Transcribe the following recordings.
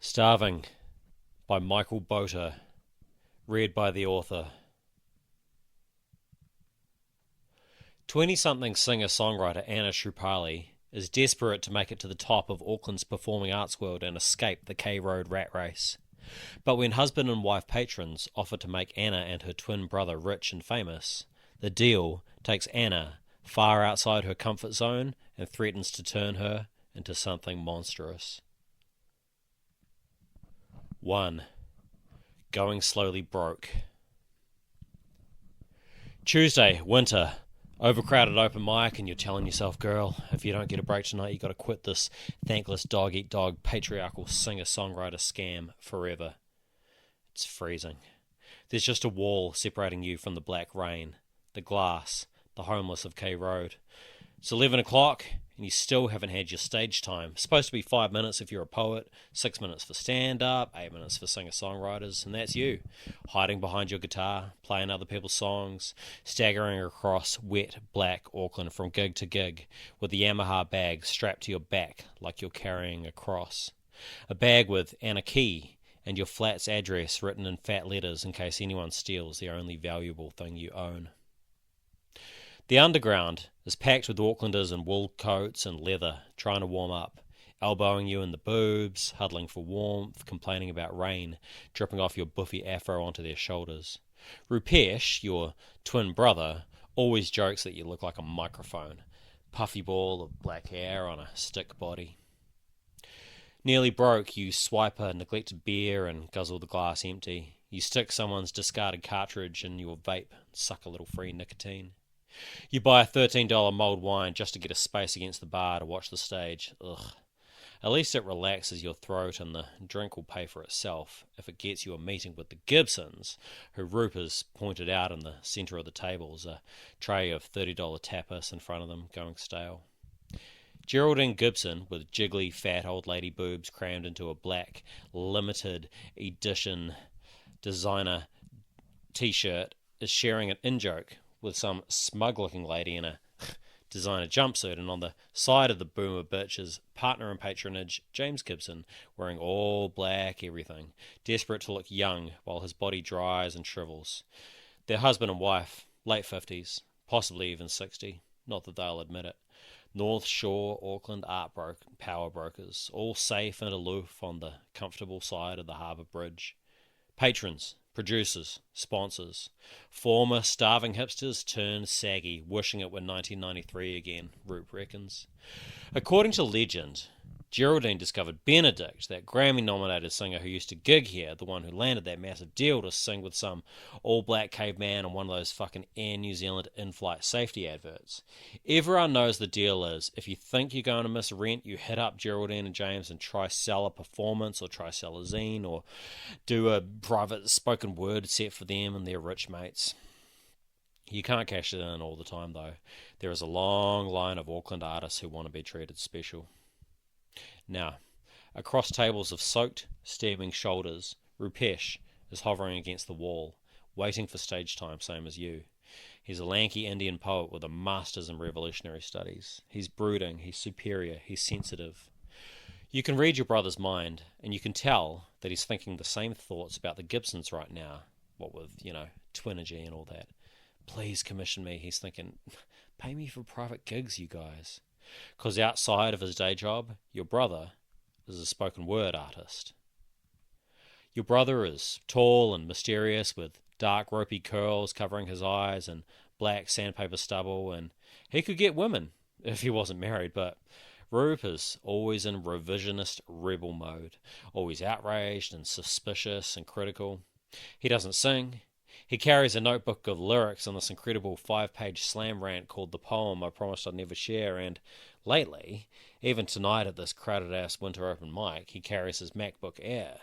Starving by Michael Botur. Read by the author. Twentysomething singer-songwriter Anna Shrupali is desperate to make it to the top of Auckland's performing arts world and escape the K Road rat race. But when husband and wife patrons offer to make Anna and her twin brother rich and famous, the deal takes Anna far outside her comfort zone and threatens to turn her into something monstrous. 1. Going slowly broke. Tuesday, winter. Overcrowded open mic, and you're telling yourself, girl, if you don't get a break tonight, you got to quit this thankless dog-eat-dog patriarchal singer-songwriter scam forever. It's freezing. There's just a wall separating you from the black rain, the glass, the homeless of K Road. It's 11 o'clock, and you still haven't had your stage time. It's supposed to be 5 minutes if you're a poet, 6 minutes for stand-up, 8 minutes for singer-songwriters, and that's you, hiding behind your guitar, playing other people's songs, staggering across wet, black Auckland from gig to gig, with the Yamaha bag strapped to your back like you're carrying a cross. A bag with Anna Key and your flat's address written in fat letters in case anyone steals the only valuable thing you own. The underground is packed with Aucklanders in wool coats and leather, trying to warm up, elbowing you in the boobs, huddling for warmth, complaining about rain, dripping off your buffy afro onto their shoulders. Rupesh, your twin brother, always jokes that you look like a microphone, puffy ball of black hair on a stick body. Nearly broke, you swipe a neglected beer and guzzle the glass empty. You stick someone's discarded cartridge in your vape and suck a little free nicotine. You buy a $13 mulled wine just to get a space against the bar to watch the stage. Ugh. At least it relaxes your throat and the drink will pay for itself if it gets you a meeting with the Gibsons, who Rupert's pointed out in the centre of the tables, a tray of $30 tapas in front of them going stale. Geraldine Gibson, with jiggly fat old lady boobs crammed into a black limited edition designer t-shirt, is sharing an in-joke with some smug-looking lady in a designer jumpsuit, and on the side of the boomer bitch is partner in patronage, James Gibson, wearing all black everything, desperate to look young while his body dries and shrivels. Their husband and wife, late 50s, possibly even 60, not that they'll admit it. North Shore Auckland power brokers, all safe and aloof on the comfortable side of the harbour bridge. Patrons, producers, sponsors, former starving hipsters turned saggy, wishing it were 1993 again, Roop reckons. According to legend, Geraldine discovered Benedict, that Grammy-nominated singer who used to gig here, the one who landed that massive deal to sing with some all-black caveman on one of those fucking Air New Zealand in-flight safety adverts. Everyone knows the deal is, if you think you're going to miss rent, you hit up Geraldine and James and try sell a performance or try sell a zine or do a private spoken word set for them and their rich mates. You can't cash it in all the time, though. There is a long line of Auckland artists who want to be treated special. Now, across tables of soaked, steaming shoulders, Rupesh is hovering against the wall, waiting for stage time, same as you. He's a lanky Indian poet with a master's in revolutionary studies. He's brooding, he's superior, he's sensitive. You can read your brother's mind, and you can tell that he's thinking the same thoughts about the Gibsons right now, what with, Twinergy and all that. Please commission me, he's thinking. Pay me for private gigs, you guys. Because outside of his day job, your brother is a spoken word artist. Your brother is tall and mysterious, with dark ropey curls covering his eyes and black sandpaper stubble, and he could get women if he wasn't married, but Roop is always in revisionist rebel mode, always outraged and suspicious and critical. He doesn't sing. He carries a notebook of lyrics on this incredible 5-page slam rant called The Poem I Promised I'd Never Share, and lately, even tonight at this crowded-ass winter open mic, he carries his MacBook Air.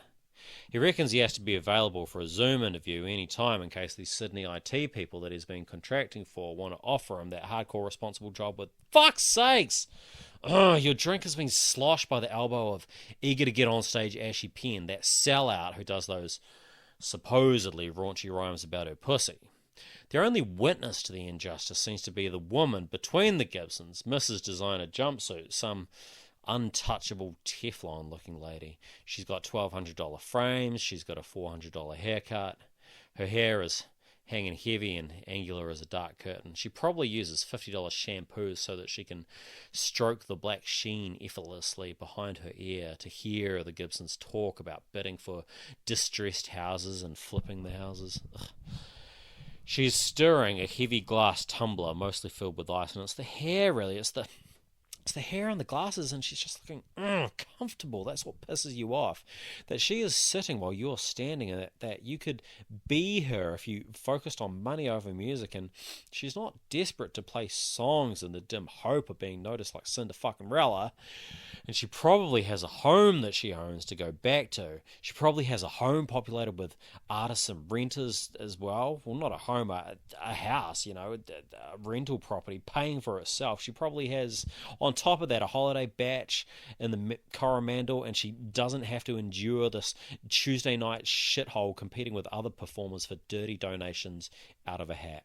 He reckons he has to be available for a Zoom interview any time in case these Sydney IT people that he's been contracting for want to offer him that hardcore responsible job with, fuck's sakes! Your drink has been sloshed by the elbow of eager-to-get-on-stage Ashy Penn, that sellout who does those supposedly raunchy rhymes about her pussy. Their only witness to the injustice seems to be the woman between the Gibsons, Mrs. Designer Jumpsuit, some untouchable Teflon-looking lady. She's got $1,200 frames. She's got a $400 haircut. Her hair is hanging heavy and angular as a dark curtain. She probably uses $50 shampoos so that she can stroke the black sheen effortlessly behind her ear to hear the Gibsons talk about bidding for distressed houses and flipping the houses. Ugh. She's stirring a heavy glass tumbler, mostly filled with ice, and it's the hair, really. It's the hair and the glasses, and she's just looking comfortable. That's what pisses you off. That she is sitting while you're standing, and that you could be her if you focused on money over music, and she's not desperate to play songs in the dim hope of being noticed like Cinderella. And she probably has a home that she owns to go back to. She probably has a home populated with artists and renters as well. Well, not a home, a house, a rental property paying for itself. She probably has, on top of that, a holiday batch in the Coromandel, and she doesn't have to endure this Tuesday night shithole competing with other performers for dirty donations out of a hat.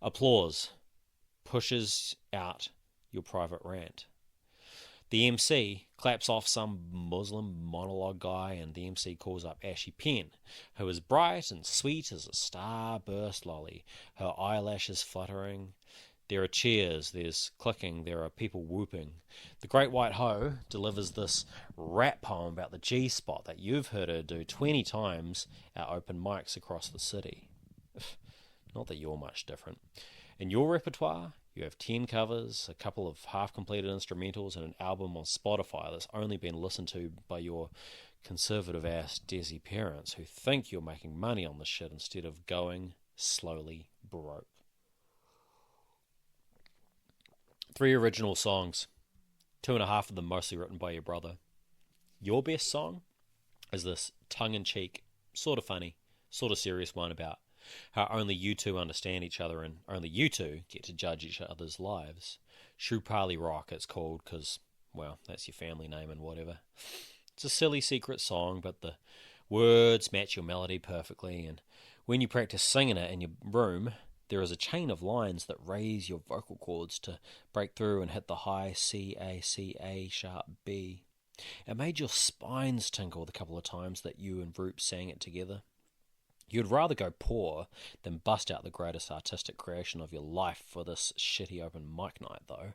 Applause pushes out your private rant. The MC claps off some Muslim monologue guy, and the MC calls up Ashy Penn, who is bright and sweet as a starburst lolly, her eyelashes fluttering. There are cheers, there's clicking, there are people whooping. The Great White Ho delivers this rap poem about the G-spot that you've heard her do 20 times at open mics across the city. Not that you're much different. In your repertoire, you have 10 covers, a couple of half-completed instrumentals, and an album on Spotify that's only been listened to by your conservative-ass Desi parents who think you're making money on this shit instead of going slowly broke. 3 original songs, 2.5 of them mostly written by your brother. Your best song is this tongue-in-cheek, sort of funny, sort of serious one about how only you two understand each other and only you two get to judge each other's lives. Shrupali Rock, it's called, because, well, that's your family name and whatever. It's a silly secret song, but the words match your melody perfectly, and when you practice singing it in your room, there is a chain of lines that raise your vocal cords to break through and hit the high C, A sharp B. It made your spines tingle the couple of times that you and Roop sang it together. You'd rather go poor than bust out the greatest artistic creation of your life for this shitty open mic night, though.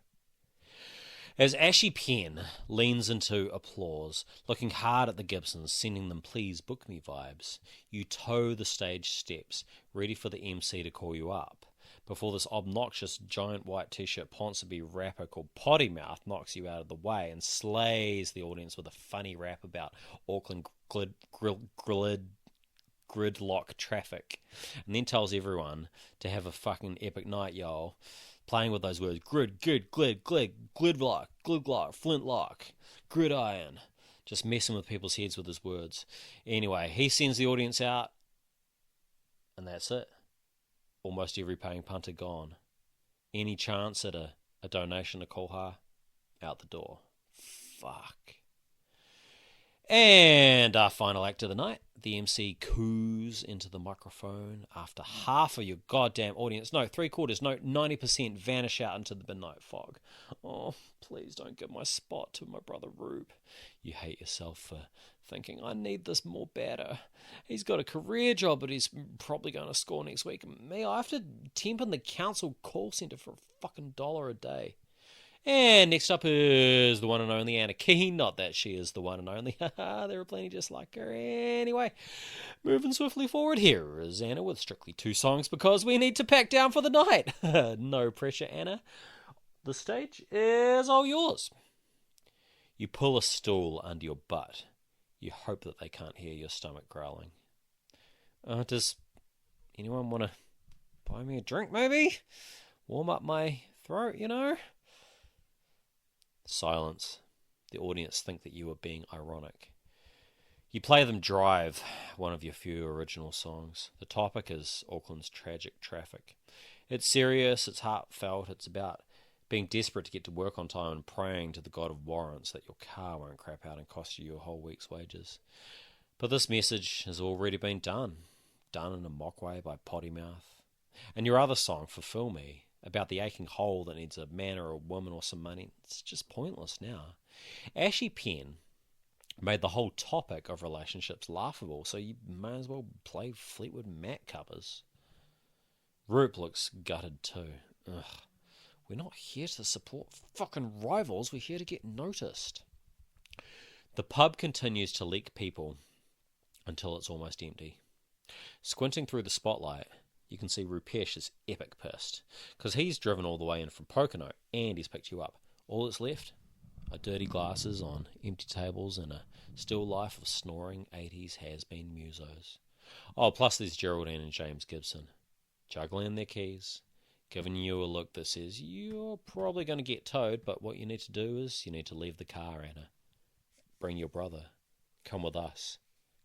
As Ashy Penn leans into applause, looking hard at the Gibsons, sending them please book me vibes, you toe the stage steps, ready for the MC to call you up, before this obnoxious giant white t-shirt Ponsonby rapper called Potty Mouth knocks you out of the way and slays the audience with a funny rap about Auckland gridlock traffic, and then tells everyone to have a fucking epic night, y'all. Playing with those words, gridlock, flintlock, gridiron. Just messing with people's heads with his words. Anyway, he sends the audience out, and that's it. Almost every paying punter gone. Any chance at a donation to Koha? Out the door. Fuck. And our final act of the night, the MC coos into the microphone after half of your goddamn audience, no, 3/4, no, 90% vanish out into the midnight fog. Oh, please don't give my spot to my brother Rube. You hate yourself for thinking, I need this more better. He's got a career job, but he's probably going to score next week. Me, I have to temp in the council call centre for $1 a day. And next up is the one and only Anna Keane. Not that she is the one and only. There are plenty just like her. Anyway, moving swiftly forward, here is Anna with strictly 2 songs because we need to pack down for the night. No pressure, Anna. The stage is all yours. You pull a stool under your butt. You hope that they can't hear your stomach growling. Does anyone want to buy me a drink, maybe? Warm up my throat, Silence. The audience think that you are being ironic. You play them Drive, one of your few original songs. The topic is Auckland's tragic traffic. It's serious, it's heartfelt, it's about being desperate to get to work on time and praying to the god of warrants that your car won't crap out and cost you your whole week's wages. But this message has already been done in a mock way by Potty Mouth. And your other song, Fulfill Me, about the aching hole that needs a man or a woman or some money. It's just pointless now. Ashy Penn made the whole topic of relationships laughable, so you may as well play Fleetwood Mac covers. Roop looks gutted too. Ugh. We're not here to support fucking rivals, we're here to get noticed. The pub continues to leak people until it's almost empty. Squinting through the spotlight, you can see Rupesh is epic pissed, because he's driven all the way in from Pocono and he's picked you up. All that's left are dirty glasses on empty tables and a still life of snoring 80s has-been musos. Oh, plus there's Geraldine and James Gibson, juggling their keys, giving you a look that says you're probably going to get towed, but what you need to do is you need to leave the car, Anna. Bring your brother. Come with us.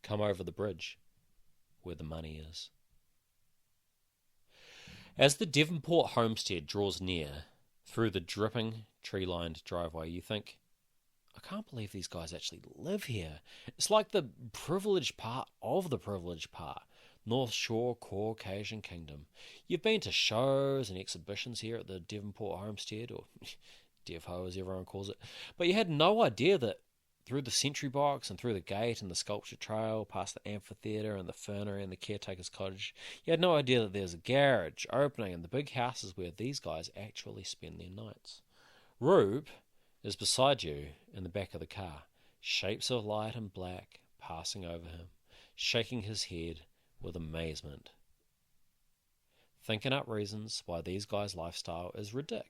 Come over the bridge, where the money is. As the Devonport homestead draws near, through the dripping, tree-lined driveway, you think, I can't believe these guys actually live here. It's like the privileged part of the privileged part. North Shore Caucasian Kingdom. You've been to shows and exhibitions here at the Devonport homestead, or Devho as everyone calls it, but you had no idea that through the sentry box and through the gate and the sculpture trail, past the amphitheatre and the fernery and the caretaker's cottage, you had no idea that there's a garage opening and the big houses where these guys actually spend their nights. Rube is beside you in the back of the car, shapes of light and black passing over him, shaking his head with amazement, thinking up reasons why these guys' lifestyle is ridiculous.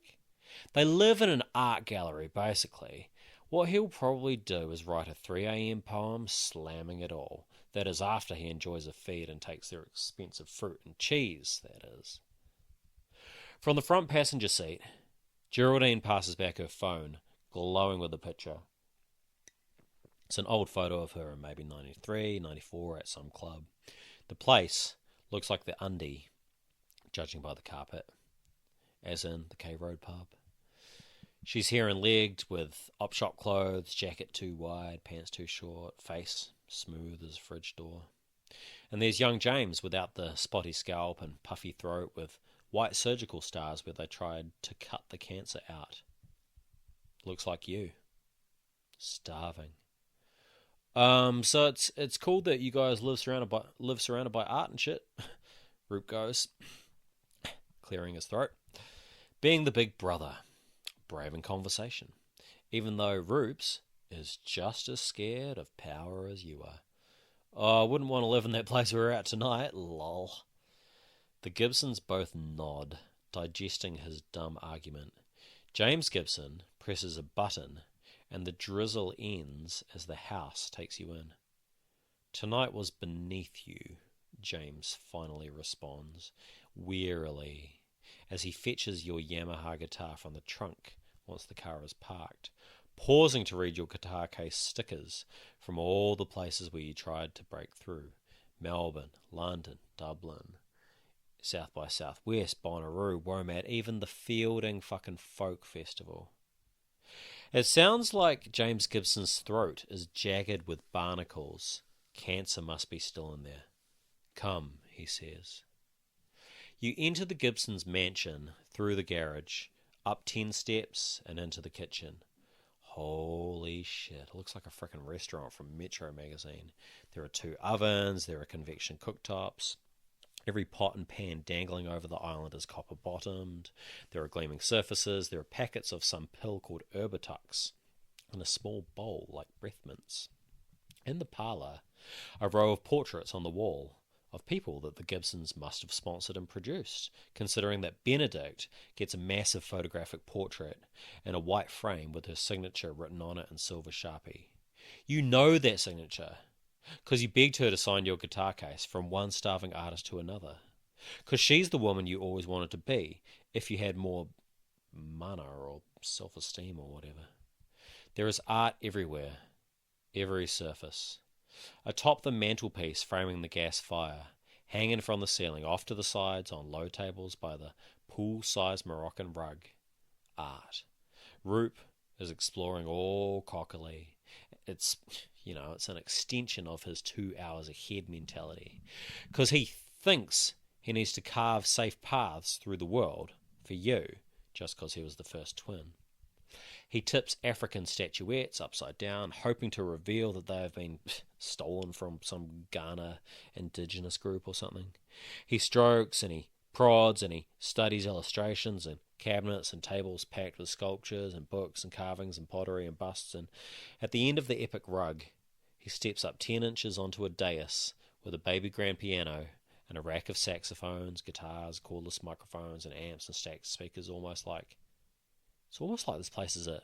They live in an art gallery, basically. What he'll probably do is write a 3 a.m. poem slamming it all. That is after he enjoys a feed and takes their expensive fruit and cheese, that is. From the front passenger seat, Geraldine passes back her phone, glowing with a picture. It's an old photo of her in maybe 93, 94 at some club. The place looks like the Undie, judging by the carpet, as in the K Road pub. She's hair and legged with op-shop clothes, jacket too wide, pants too short, face smooth as a fridge door. And there's young James without the spotty scalp and puffy throat with white surgical stars where they tried to cut the cancer out. Looks like you. Starving. So it's cool that you guys live surrounded by art and shit. Roop goes, clearing his throat. Being the big brother. Brave in conversation, even though Roops is just as scared of power as you are. Oh, I wouldn't want to live in that place we're at tonight, lol. The Gibsons both nod, digesting his dumb argument. James Gibson presses a button, and the drizzle ends as the house takes you in. Tonight was beneath you, James finally responds, wearily, as he fetches your Yamaha guitar from the trunk once the car is parked, pausing to read your guitar case stickers from all the places where you tried to break through. Melbourne, London, Dublin, South by Southwest, Bonnaroo, Womat, even the Fielding fucking Folk Festival. It sounds like James Gibson's throat is jagged with barnacles. Cancer must be still in there. Come, he says. You enter the Gibsons' mansion through the garage, up 10 steps and into the kitchen. Holy shit, it looks like a frickin' restaurant from Metro magazine. There are 2 ovens, there are convection cooktops. Every pot and pan dangling over the island is copper-bottomed. There are gleaming surfaces. There are packets of some pill called Herbitux in a small bowl like breath mints. In the parlour, a row of portraits on the wall of people that the Gibsons must have sponsored and produced, considering that Benedict gets a massive photographic portrait in a white frame with her signature written on it in silver Sharpie. You know that signature, because you begged her to sign your guitar case from one starving artist to another. Because she's the woman you always wanted to be, if you had more mana or self-esteem or whatever. There is art everywhere, every surface. Atop the mantelpiece framing the gas fire, hanging from the ceiling, off to the sides on low tables by the pool-sized Moroccan rug. Art. Roop is exploring all cockily. It's an extension of his 2 hours ahead mentality. Because he thinks he needs to carve safe paths through the world for you, just because he was the first twin. He tips African statuettes upside down, hoping to reveal that they have been stolen from some Ghana indigenous group or something. He strokes and he prods and he studies illustrations and cabinets and tables packed with sculptures and books and carvings and pottery and busts, and at the end of the epic rug, he steps up 10 inches onto a dais with a baby grand piano and a rack of saxophones, guitars, cordless microphones and amps and stacked speakers, it's almost like this place is a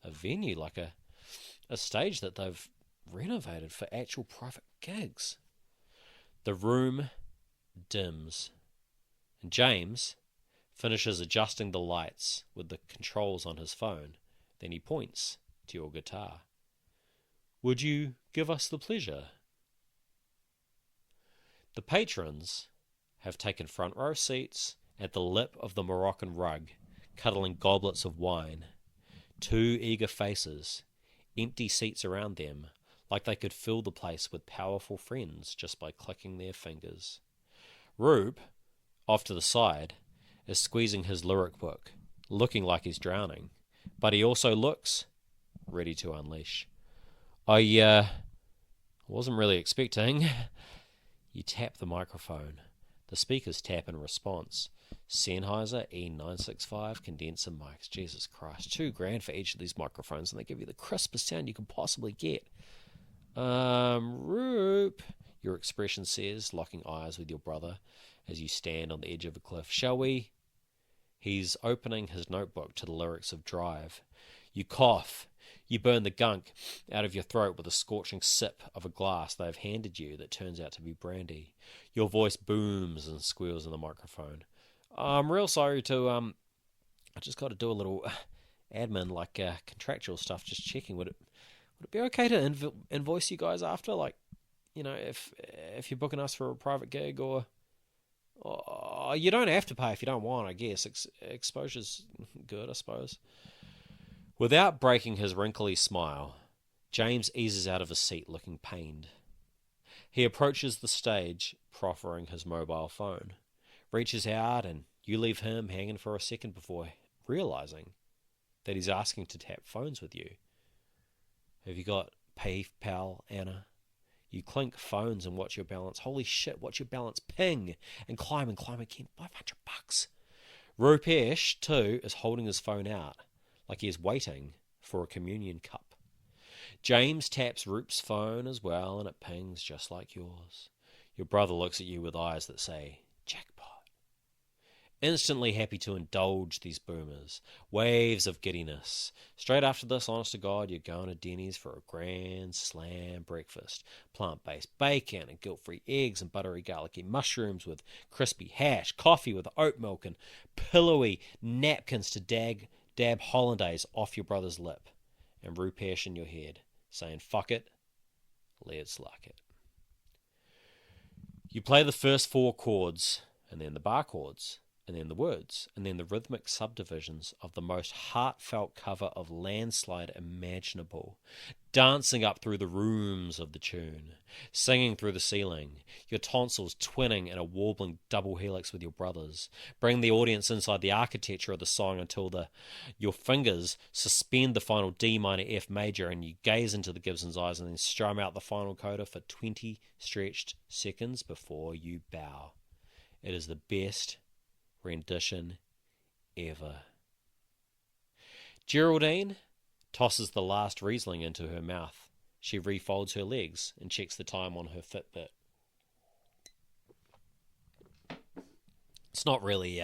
venue, like a stage that they've renovated for actual private gigs. The room dims, and James finishes adjusting the lights with the controls on his phone. Then he points to your guitar. Would you give us the pleasure? The patrons have taken front row seats at the lip of the Moroccan rug, cuddling goblets of wine. 2 eager faces, empty seats around them, like they could fill the place with powerful friends just by clicking their fingers. Rube, off to the side, is squeezing his lyric book, looking like he's drowning, but he also looks ready to unleash. I wasn't really expecting. You tap the microphone. The speakers tap in response. Sennheiser E965 condenser mics. Jesus Christ. $2,000 for each of these microphones, and they give you the crispest sound you can possibly get. Roop, your expression says, locking eyes with your brother as you stand on the edge of a cliff. Shall we? He's opening his notebook to the lyrics of Drive. You cough. You burn the gunk out of your throat with a scorching sip of a glass they have handed you that turns out to be brandy. Your voice booms and squeals in the microphone. I'm real sorry to, I just got to do a little admin, like contractual stuff, just checking. Would it be okay to invoice you guys after? Like, you know, if you're booking us for a private gig, or you don't have to pay if you don't want, I guess. Exposure's good, I suppose. Without breaking his wrinkly smile, James eases out of his seat looking pained. He approaches the stage, proffering his mobile phone, reaches out, and you leave him hanging for a second before realizing that he's asking to tap phones with you. Have you got PayPal, Anna? You clink phones and watch your balance. Holy shit, watch your balance ping and climb again. $500. Rupesh, too, is holding his phone out, like he is waiting for a communion cup. James taps Roop's phone as well, and it pings just like yours. Your brother looks at you with eyes that say, jackpot. Instantly happy to indulge these boomers. Waves of giddiness. Straight after this, honest to God, you're going to Denny's for a grand slam breakfast. Plant-based bacon and guilt-free eggs and buttery garlicky mushrooms with crispy hash, coffee with oat milk, and pillowy napkins to dab hollandaise off your brother's lip, and Rupesh in your head, saying, fuck it, let's like it. You play the first 4 chords, and then the bar chords, and then the words, and then the rhythmic subdivisions of the most heartfelt cover of Landslide imaginable, dancing up through the rooms of the tune, singing through the ceiling, your tonsils twinning in a warbling double helix with your brothers. Bring the audience inside the architecture of the song until your fingers suspend the final D minor F major, and you gaze into the Gibson's eyes and then strum out the final coda for 20 stretched seconds before you bow. It is the best rendition ever. Geraldine tosses the last Riesling into her mouth. She refolds her legs and checks the time on her Fitbit. It's not really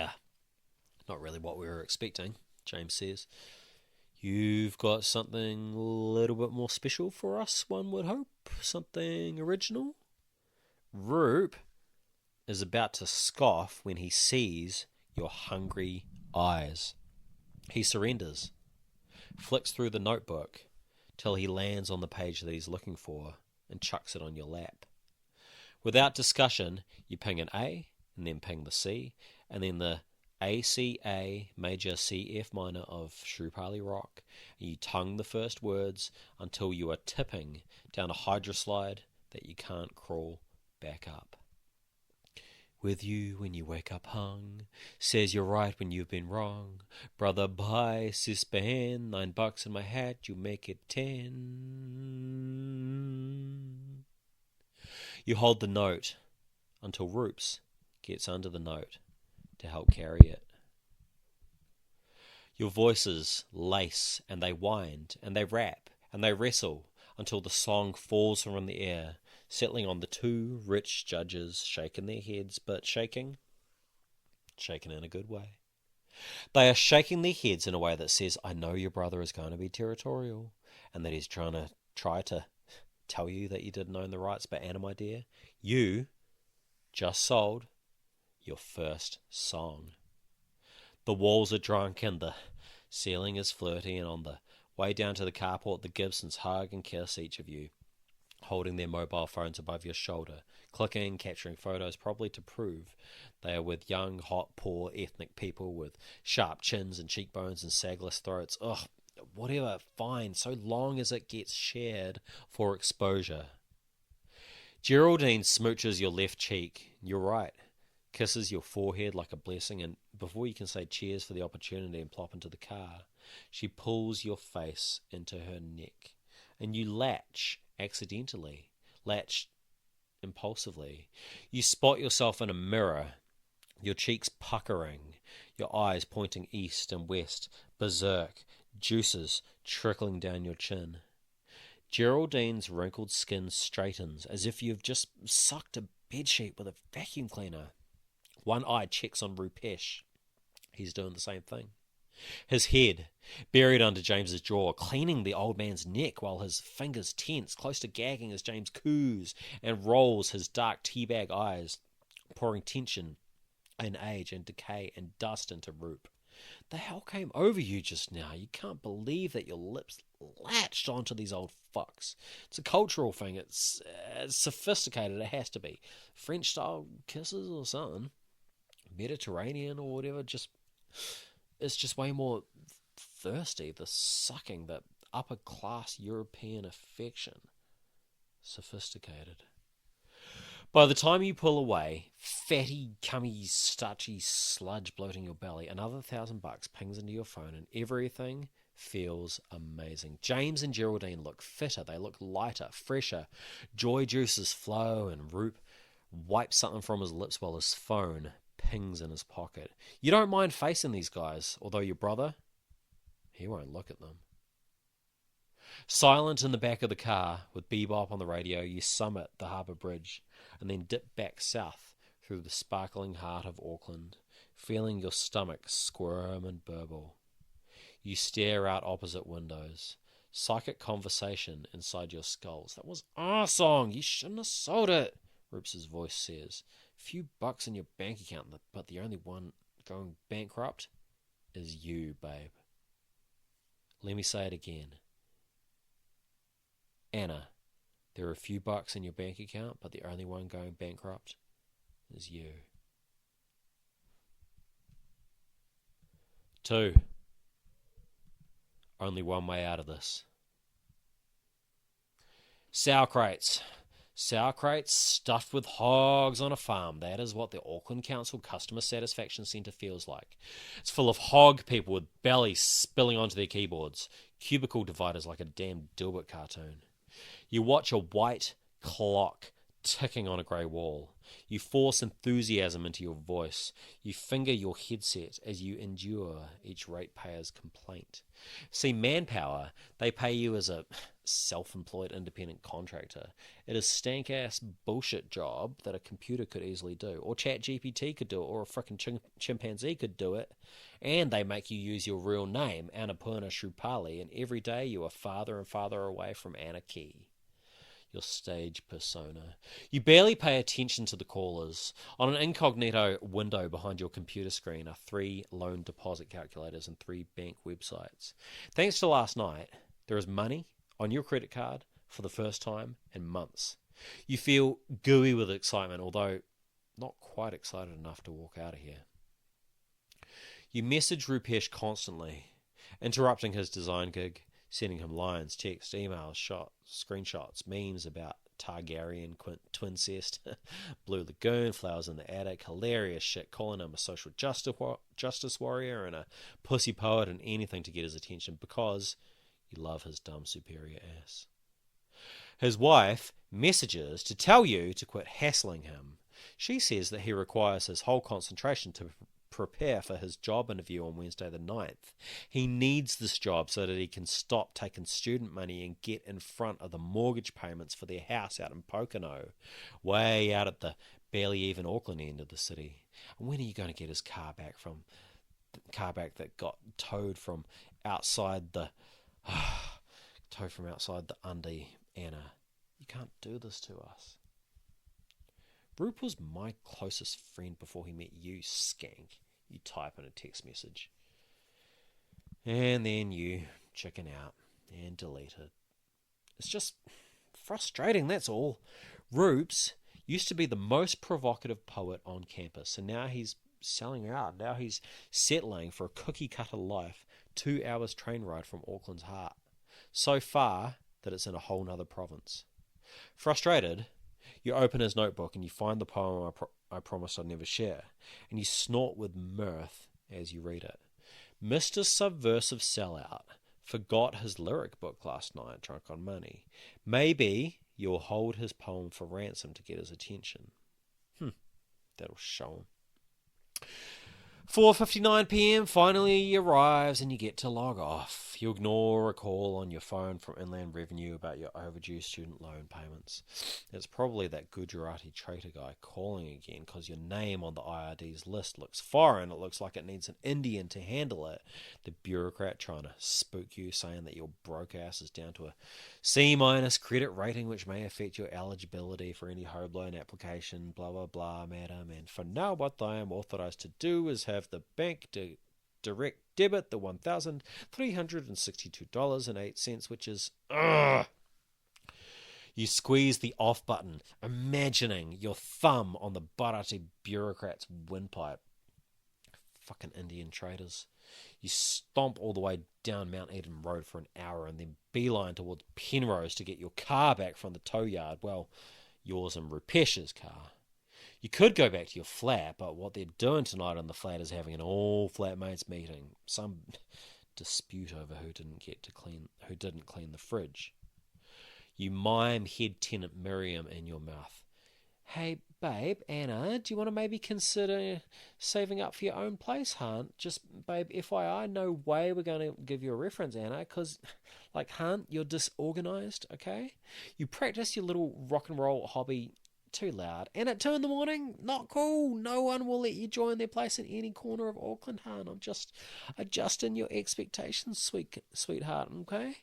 what we were expecting, James says. You've got something a little bit more special for us, one would hope. Something original. Roop is about to scoff when he sees your hungry eyes. He surrenders, flicks through the notebook till he lands on the page that he's looking for, and chucks it on your lap. Without discussion, you ping an A, and then ping the C, and then the ACA major CF minor of Shrupali rock, and you tongue the first words until you are tipping down a hydroslide that you can't crawl back up. With you when you wake up hung, says you're right when you've been wrong. Brother buy, sister hand, $9 in my hat, you make it 10. You hold the note until Roops gets under the note to help carry it. Your voices lace and they wind and they rap and they wrestle until the song falls from the air, settling on the two rich judges, shaking their heads, but shaking in a good way. They are shaking their heads in a way that says, I know your brother is going to be territorial, and that he's try to tell you that you didn't own the rights, but Anna, my dear, you just sold your first song. The walls are drunk and the ceiling is flirty, and on the way down to the carport, the Gibsons hug and kiss each of you, holding their mobile phones above your shoulder, clicking, capturing photos, probably to prove they are with young, hot, poor, ethnic people with sharp chins and cheekbones and sagless throats. Ugh, whatever, fine, so long as it gets shared for exposure. Geraldine smooches your left cheek. You're right. Kisses your forehead like a blessing, and before you can say cheers for the opportunity and plop into the car, she pulls your face into her neck, and you latch accidentally, latch impulsively. You spot yourself in a mirror, your cheeks puckering, your eyes pointing east and west, berserk, juices trickling down your chin. Geraldine's wrinkled skin straightens as if you've just sucked a bedsheet with a vacuum cleaner. One eye checks on Rupesh. He's doing the same thing. His head buried under James's jaw, cleaning the old man's neck while his fingers tense, close to gagging as James coos and rolls his dark teabag eyes, pouring tension and age and decay and dust into Roop. The hell came over you just now? You can't believe that your lips latched onto these old fucks. It's a cultural thing. It's sophisticated. It has to be. French-style kisses or something. Mediterranean or whatever. It's just way more thirsty. The sucking, the upper-class European affection. Sophisticated. By the time you pull away, fatty, cummy, starchy sludge bloating your belly, another $1,000 pings into your phone and everything feels amazing. James and Geraldine look fitter, they look lighter, fresher. Joy juices flow and Roop wipes something from his lips while his phone pings in his pocket. You don't mind facing these guys, although your brother, he won't look at them. Silent in the back of the car, with bebop on the radio, you summit the harbour bridge and then dip back south through the sparkling heart of Auckland, feeling your stomach squirm and burble. You stare out opposite windows. Psychic conversation inside your skulls. That was our song. You shouldn't have sold it, Roops' voice says. Few bucks in your bank account, but the only one going bankrupt is you, babe. Let me say it again. Anna, there are a few bucks in your bank account, but the only one going bankrupt is you. 2. Only one way out of this. Sour crates. Sour crates stuffed with hogs on a farm. That is what the Auckland Council Customer Satisfaction Centre feels like. It's full of hog people with bellies spilling onto their keyboards. Cubicle dividers like a damn Dilbert cartoon. You watch a white clock ticking on a grey wall. You force enthusiasm into your voice. You finger your headset as you endure each ratepayer's complaint. See, Manpower, they pay you as a self-employed independent contractor. It is stank-ass bullshit job that a computer could easily do, or ChatGPT could do it, or a frickin' chimpanzee could do it. And they make you use your real name, Anna Shrupali, and every day you are farther and farther away from anarchy. Your stage persona. You barely pay attention to the callers. On an incognito window behind your computer screen are 3 loan deposit calculators and 3 bank websites. Thanks to last night, there is money on your credit card for the first time in months. You feel gooey with excitement, although not quite excited enough to walk out of here. You message Rupesh constantly, interrupting his design gig, sending him lines, texts, emails, screenshots, memes about Targaryen twincest. Blue Lagoon, flowers in the attic, hilarious shit, calling him a social justice warrior and a pussy poet and anything to get his attention because you love his dumb superior ass. His wife messages to tell you to quit hassling him. She says that he requires his whole concentration to prepare for his job interview on Wednesday the 9th. He needs this job so that he can stop taking student money and get in front of the mortgage payments for their house out in Pocono, way out at the barely even Auckland end of the city. And when are you going to get his car back that got towed from outside the Undy, Anna? You can't do this to us. Roop was my closest friend before he met you, skank. You type in a text message. And then you chicken out and delete it. It's just frustrating, that's all. Roops used to be the most provocative poet on campus, and now he's selling out. Now he's settling for a cookie-cutter life, 2 hours train ride from Auckland's heart. So far that it's in a whole nother province. Frustrated, you open his notebook and you find the poem I promised I'd never share, and you snort with mirth as you read it. Mr. Subversive Sellout forgot his lyric book last night, drunk on money. Maybe you'll hold his poem for ransom to get his attention. That'll show him. 4:59 p.m. finally arrives and you get to log off. You ignore a call on your phone from Inland Revenue about your overdue student loan payments. It's probably that Gujarati traitor guy calling again because your name on the IRD's list looks foreign. It looks like it needs an Indian to handle it. The bureaucrat trying to spook you, saying that your broke ass is down to a C- credit rating, which may affect your eligibility for any home loan application, blah, blah, blah, madam. And for now, what I am authorized to do is have the bank direct debit the $1,362.08, which is... You squeeze the off button, imagining your thumb on the Bharati bureaucrat's windpipe. Fucking Indian traders. You stomp all the way down Mount Eden Road for an hour and then beeline towards Penrose to get your car back from the tow yard. Well, yours and Rupesh's car. You could go back to your flat, but what they're doing tonight on the flat is having an all-flatmates meeting. Some dispute over who didn't clean the fridge. You mime head tenant Miriam in your mouth. Hey, babe, Anna, do you want to maybe consider saving up for your own place, Hunt? Just, babe, FYI, no way we're going to give you a reference, Anna, because, Hunt, you're disorganized, okay? You practice your little rock and roll hobby too loud, and at 2 a.m, not cool. No one will let you join their place in any corner of Auckland, Hunt. I'm just adjusting your expectations, sweetheart, okay?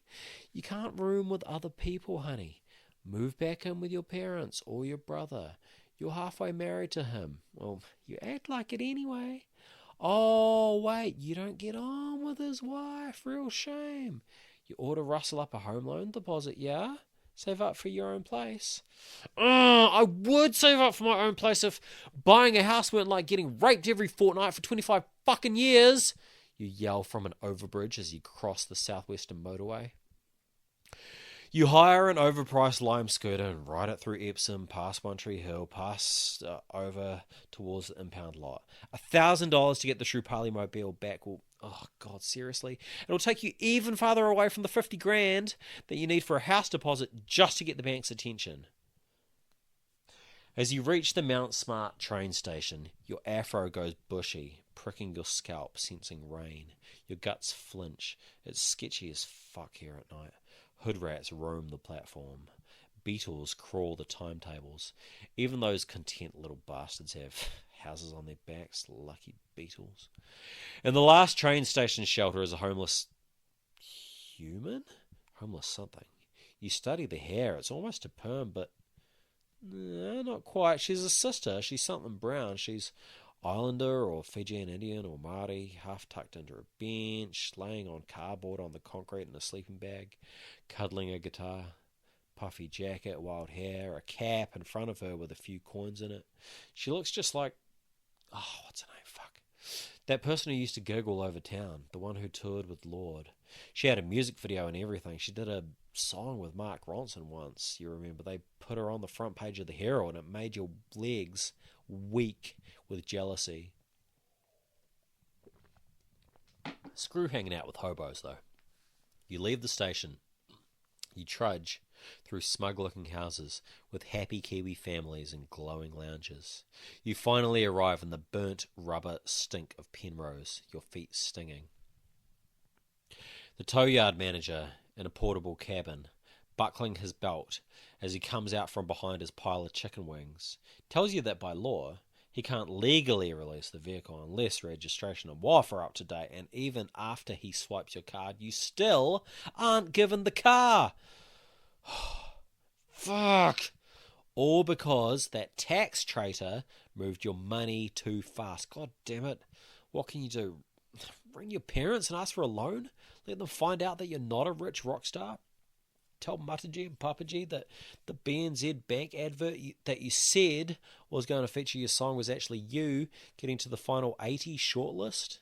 You can't room with other people, honey. Move back in with your parents or your brother. You're halfway married to him. Well, you act like it anyway. Oh, wait, you don't get on with his wife. Real shame. You ought to rustle up a home loan deposit, yeah? Save up for your own place. I would save up for my own place if buying a house weren't like getting raped every fortnight for 25 fucking years. You yell from an overbridge as you cross the southwestern motorway. You hire an overpriced lime scooter and ride it through Epsom, past One Tree Hill, past over towards the impound lot. $1,000 to get the Shrupali mobile back will... Oh, God, seriously? It'll take you even farther away from the 50 grand that you need for a house deposit just to get the bank's attention. As you reach the Mount Smart train station, your afro goes bushy, pricking your scalp, sensing rain. Your guts flinch. It's sketchy as fuck here at night. Hood rats roam the platform. Beetles crawl the timetables. Even those content little bastards have houses on their backs. Lucky beetles. And the last train station shelter is a homeless human? Homeless something. You study the hair. It's almost a perm, but not quite. She's a sister. She's something brown. She's Islander or Fijian Indian or Māori, half tucked into a bench, laying on cardboard on the concrete in a sleeping bag, cuddling a guitar, puffy jacket, wild hair, a cap in front of her with a few coins in it. She looks just like... Oh, what's her name? Fuck. That person who used to gig all over town, the one who toured with Lord. She had a music video and everything. She did a song with Mark Ronson once, you remember. They put her on the front page of the Herald and it made your legs weak with jealousy. Screw hanging out with hobos, though. You leave the station. You trudge through smug-looking houses with happy Kiwi families and glowing lounges. You finally arrive in the burnt rubber stink of Penrose, your feet stinging. The tow yard manager, in a portable cabin, buckling his belt as he comes out from behind his pile of chicken wings, tells you that by law, he can't legally release the vehicle unless registration and WAF are up to date, and even after he swipes your card, you still aren't given the car. Fuck. All because that tax traitor moved your money too fast. God damn it. What can you do? Ring your parents and ask for a loan? Let them find out that you're not a rich rock star? Tell Mataji and Papaji that the BNZ Bank advert that you said was going to feature your song was actually you getting to the final 80 shortlist?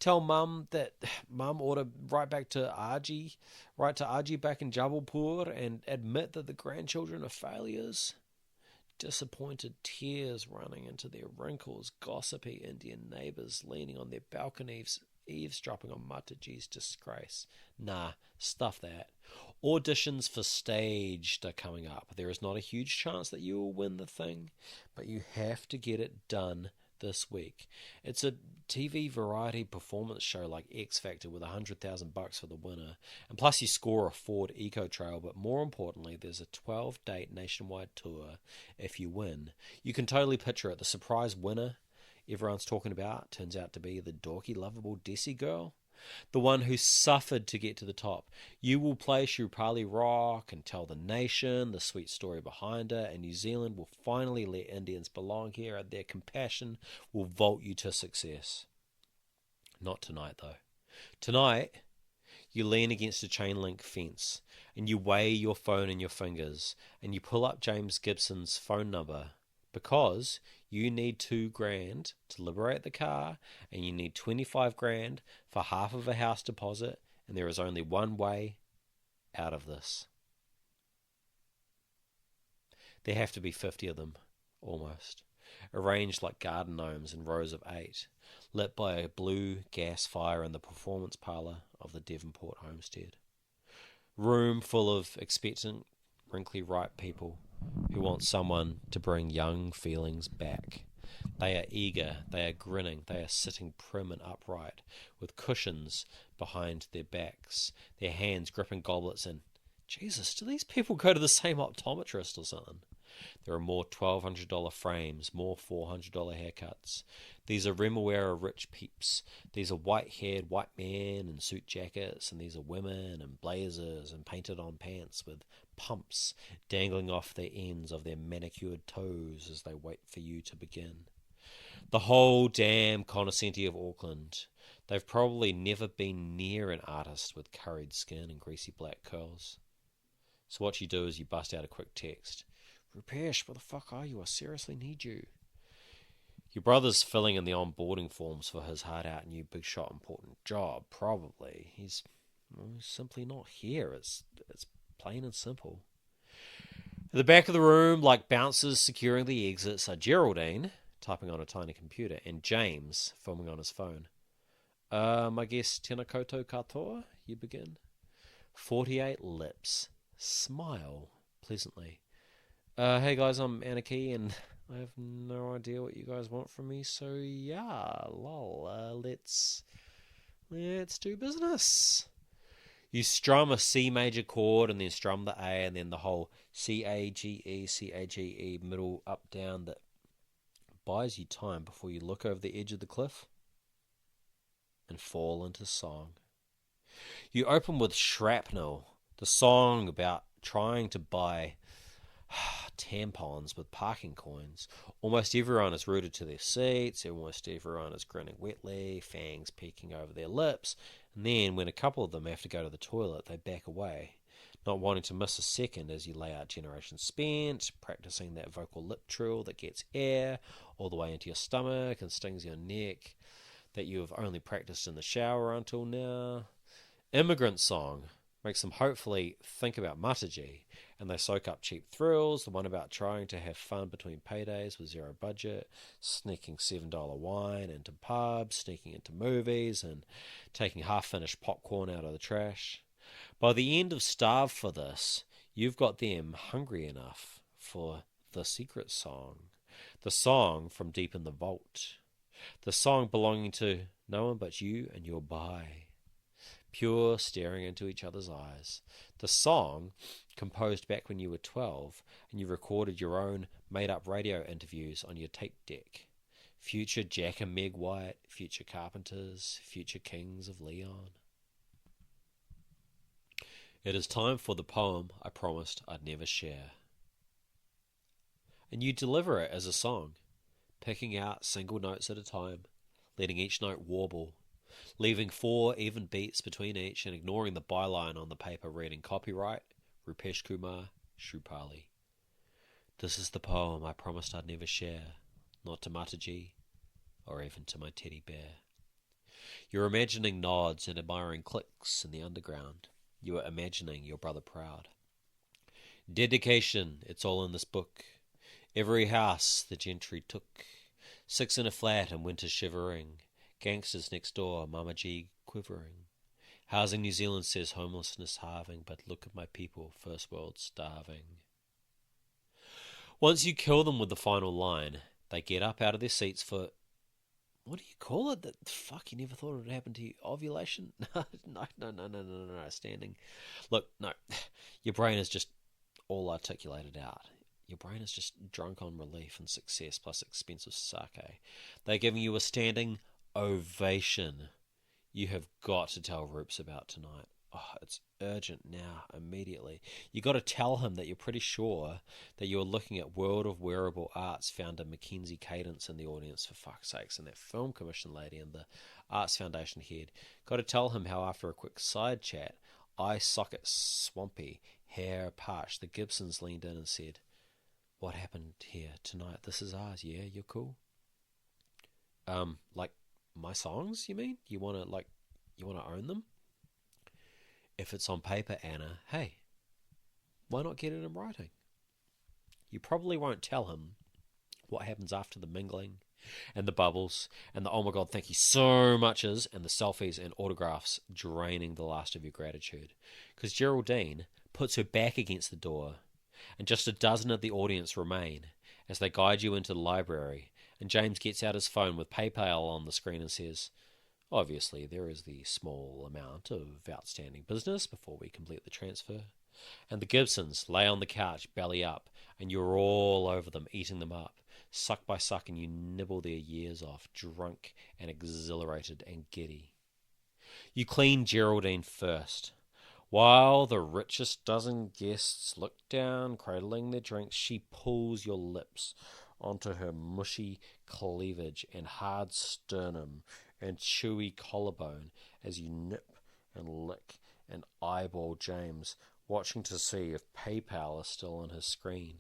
Tell Mum that Mum ought to write to Arji back in Jabalpur and admit that the grandchildren are failures? Disappointed tears running into their wrinkles, gossipy Indian neighbours leaning on their balconies, eavesdropping on Mataji's disgrace. Nah, stuff that. Auditions for Staged are coming up. There is not a huge chance that you will win the thing, but you have to get it done this week. It's a TV variety performance show like X Factor with $100,000 for the winner, and plus you score a Ford Eco Trail, but more importantly there's a 12-date nationwide tour if you win. You can totally picture it. The surprise winner everyone's talking about turns out to be the dorky lovable Desi girl, the one who suffered to get to the top. You will play Shrupali rock and tell the nation the sweet story behind her, and New Zealand will finally let Indians belong here, and their compassion will vault you to success. Not tonight, though. Tonight, you lean against a chain link fence, and you weigh your phone in your fingers, and you pull up James Gibson's phone number, because you need $2,000 to liberate the car, and you need $25,000 for half of a house deposit, and there is only one way out of this. There have to be 50 of them, almost, arranged like garden gnomes in rows of 8, lit by a blue gas fire in the performance parlour of the Devonport homestead. Room full of expectant, wrinkly ripe people who want someone to bring young feelings back. They are eager, they are grinning, they are sitting prim and upright, with cushions behind their backs, their hands gripping goblets, and Jesus, do these people go to the same optometrist or something? There are more $1,200 frames, more $400 haircuts. These are Remawera rich peeps. These are white-haired white men in suit jackets, and these are women in blazers and painted-on pants with pumps dangling off the ends of their manicured toes as they wait for you to begin. The whole damn cognoscenti of Auckland. They've probably never been near an artist with curried skin and greasy black curls. So what you do is you bust out a quick text. Rupesh, where the fuck are you? I seriously need you. Your brother's filling in the onboarding forms for his hard-out new big-shot important job, probably. He's simply not here. It's plain and simple. At the back of the room, like bouncers securing the exits, are Geraldine, typing on a tiny computer, and James, filming on his phone. I guess tēnā koutou katoa, you begin. 48 lips. Smile pleasantly. Hey guys, I'm Anarchy, and I have no idea what you guys want from me, so yeah, lol, let's do business. You strum a C major chord, and then strum the A, and then the whole C-A-G-E, C-A-G-E, middle, up, down, that buys you time before you look over the edge of the cliff and fall into song. You open with Shrapnel, the song about trying to buy tampons with parking coins. Almost everyone is rooted to their seats, almost everyone is grinning wetly, fangs peeking over their lips, and then when a couple of them have to go to the toilet, they back away, not wanting to miss a second as you lay out Generation Spent, practicing that vocal lip trill that gets air all the way into your stomach and stings your neck. that you have only practiced in the shower until now. Immigrant Song makes them hopefully think about Mataji, and they soak up cheap thrills, the one about trying to have fun between paydays with zero budget, sneaking $7 wine into pubs, sneaking into movies, and taking half-finished popcorn out of the trash. By the end of Starve for This, you've got them hungry enough for the secret song. The song from deep in the vault. The song belonging to no one but you and your bye. Pure staring into each other's eyes. The song, composed back when you were 12 and you recorded your own made-up radio interviews on your tape deck. Future Jack and Meg White, future Carpenters, future Kings of Leon. It is time for the poem I promised I'd never share. And you deliver it as a song, picking out single notes at a time, letting each note warble, leaving 4 even beats between each and ignoring the byline on the paper reading copyright, Rupesh Kumar, Shrupali. This is the poem I promised I'd never share, not to Mataji, or even to my teddy bear. You're imagining nods and admiring clicks in the underground. You are imagining your brother proud. Dedication, it's all in this book. Every house the gentry took. 6 in a flat and winter shivering. Gangsters next door, Mama G quivering. Housing New Zealand says homelessness halving, but look at my people, first world starving. Once you kill them with the final line, they get up out of their seats for... What do you call it? Fuck, you never thought it would happen to you? Ovulation? No, standing. Look, no. Your brain is just all articulated out. Your brain is just drunk on relief and success plus expensive sake. They're giving you a standing ovation. You have got to tell Roops about tonight. Oh, it's urgent now, immediately. You got to tell him that you're pretty sure that you're looking at World of Wearable Arts founder Mackenzie Cadence in the audience, for fuck's sakes, and that film commission lady and the Arts Foundation head. Got to tell him how after a quick side chat, eye socket swampy, hair parched, the Gibsons leaned in and said, "What happened here tonight? This is ours, yeah? You're cool?" Like my songs, you mean? You wanna own them? If it's on paper, Anna, hey, why not get it in writing? You probably won't tell him what happens after the mingling and the bubbles and the oh my god, thank you so muches and the selfies and autographs draining the last of your gratitude. Because Geraldine puts her back against the door and just a dozen of the audience remain as they guide you into the library, and James gets out his phone with PayPal on the screen and says, "Obviously, there is the small amount of outstanding business before we complete the transfer." And the Gibsons lay on the couch, belly up, and you're all over them, eating them up, suck by suck, and you nibble their years off, drunk and exhilarated and giddy. You clean Geraldine first. While the richest dozen guests look down, cradling their drinks, she pulls your lips onto her mushy cleavage and hard sternum and chewy collarbone as you nip and lick and eyeball James, watching to see if PayPal is still on his screen.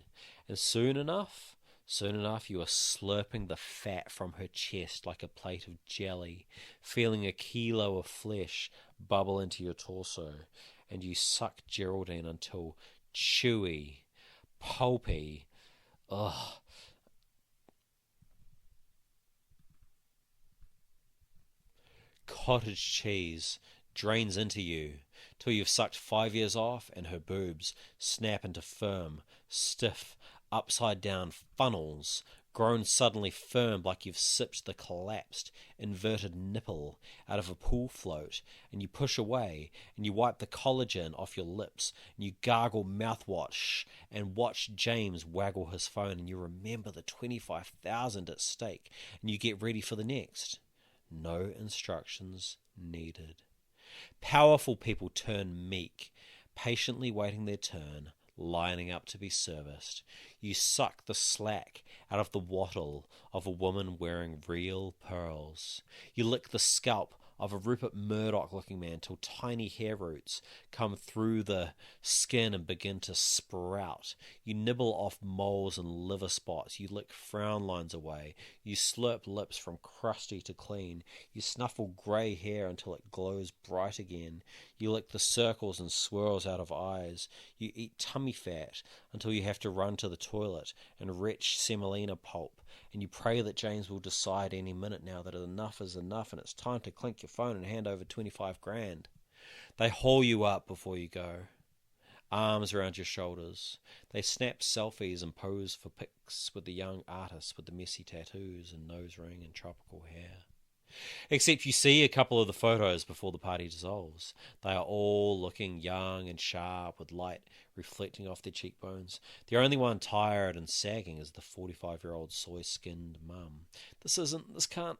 And soon enough, you are slurping the fat from her chest like a plate of jelly, feeling a kilo of flesh bubble into your torso, and you suck Geraldine until chewy, pulpy, cottage cheese drains into you till you've sucked 5 years off and her boobs snap into firm, stiff, upside-down funnels, grown suddenly firm like you've sipped the collapsed, inverted nipple out of a pool float, and you push away, and you wipe the collagen off your lips, and you gargle mouthwash, and watch James waggle his phone, and you remember the 25,000 at stake, and you get ready for the next. No instructions needed. Powerful people turn meek, patiently waiting their turn, lining up to be serviced. You suck the slack out of the wattle of a woman wearing real pearls. You lick the scalp of a Rupert Murdoch-looking man till tiny hair roots come through the skin and begin to sprout. You nibble off moles and liver spots. You lick frown lines away. You slurp lips from crusty to clean. You snuffle grey hair until it glows bright again. You lick the circles and swirls out of eyes. You eat tummy fat until you have to run to the toilet and retch semolina pulp. And you pray that James will decide any minute now that enough is enough and it's time to clink your phone and hand over 25 grand. They haul you up before you go, arms around your shoulders. They snap selfies and pose for pics with the young artists with the messy tattoos and nose ring and tropical hair. Except you see a couple of the photos before the party dissolves. They are all looking young and sharp with light reflecting off their cheekbones. The only one tired and sagging is the 45-year-old soy-skinned mum. This can't...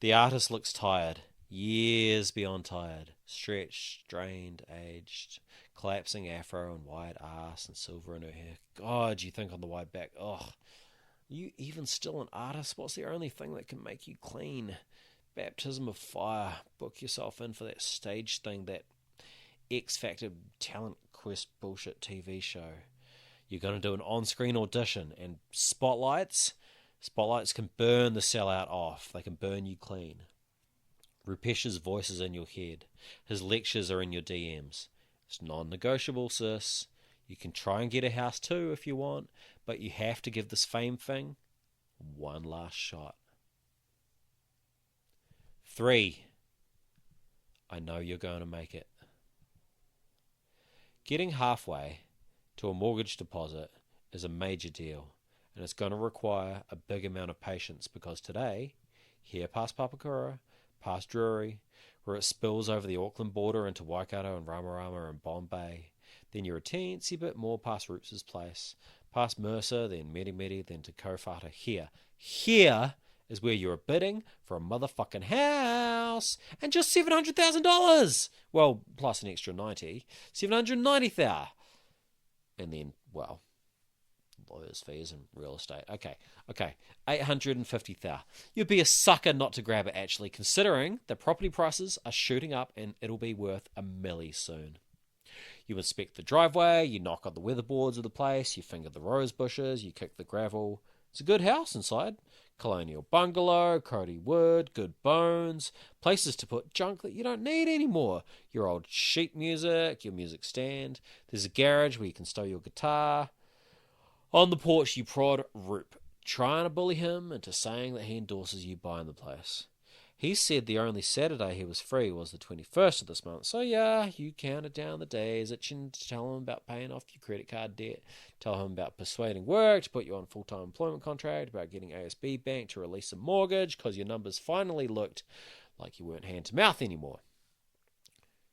The artist looks tired, years beyond tired, stretched, strained, aged, collapsing afro and wide arse and silver in her hair. God, you think on the wide back, are you even still an artist? What's the only thing that can make you clean? Baptism of fire. Book yourself in for that stage thing, that X Factor talent quest bullshit TV show. You're going to do an on-screen audition, and spotlights can burn the sellout off. They can burn you clean. Rupesh's voice is in your head. His lectures are in your DMs. It's non-negotiable, sis. You can try and get a house too if you want, but you have to give this fame thing one last shot. 3. I know you're going to make it. Getting halfway to a mortgage deposit is a major deal, and it's going to require a big amount of patience, because today, here past Papakura, past Drury, where it spills over the Auckland border into Waikato and Ramarama and Bombay, then you're a teensy bit more past Roops' place, past Mercer, then Meri, then to Kowhata. Here is where you're bidding for a motherfucking house, and just $700,000. Well, plus an extra 90, $790,000, and then, well, lawyers' fees and real estate. Okay, $850,000. You'd be a sucker not to grab it, actually, considering the property prices are shooting up and it'll be worth $1 million soon. You inspect the driveway, you knock on the weatherboards of the place, you finger the rose bushes, you kick the gravel. It's a good house inside. Colonial bungalow, Cody wood, good bones, places to put junk that you don't need anymore. Your old sheet music, your music stand. There's a garage where you can stow your guitar. On the porch, you prod Roop, trying to bully him into saying that he endorses you buying the place. He said the only Saturday he was free was the 21st of this month. So yeah, you counted down the days, itching to tell him about paying off your credit card debt, tell him about persuading work to put you on full-time employment contract, about getting ASB Bank to release a mortgage because your numbers finally looked like you weren't hand-to-mouth anymore.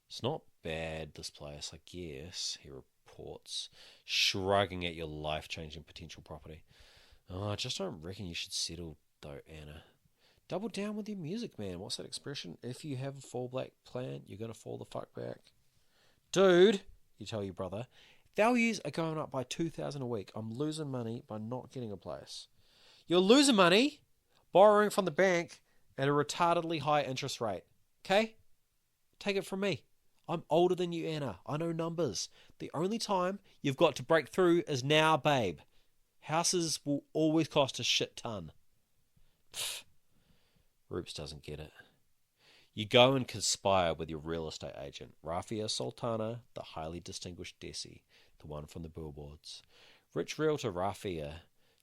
It's not bad, this place, I guess, he reports, shrugging at your life-changing potential property. I just don't reckon you should settle, though, Anna. Double down with your music, man. What's that expression? If you have a fallback plan, you're going to fall the fuck back. Dude, you tell your brother, values are going up by $2,000 a week. I'm losing money by not getting a place. You're losing money borrowing from the bank at a retardedly high interest rate. Okay? Take it from me. I'm older than you, Anna. I know numbers. The only time you've got to break through is now, babe. Houses will always cost a shit ton. Pfft. Roops doesn't get it. You go and conspire with your real estate agent, Rafia Sultana, the highly distinguished Desi, the one from the billboards. Rich realtor Rafia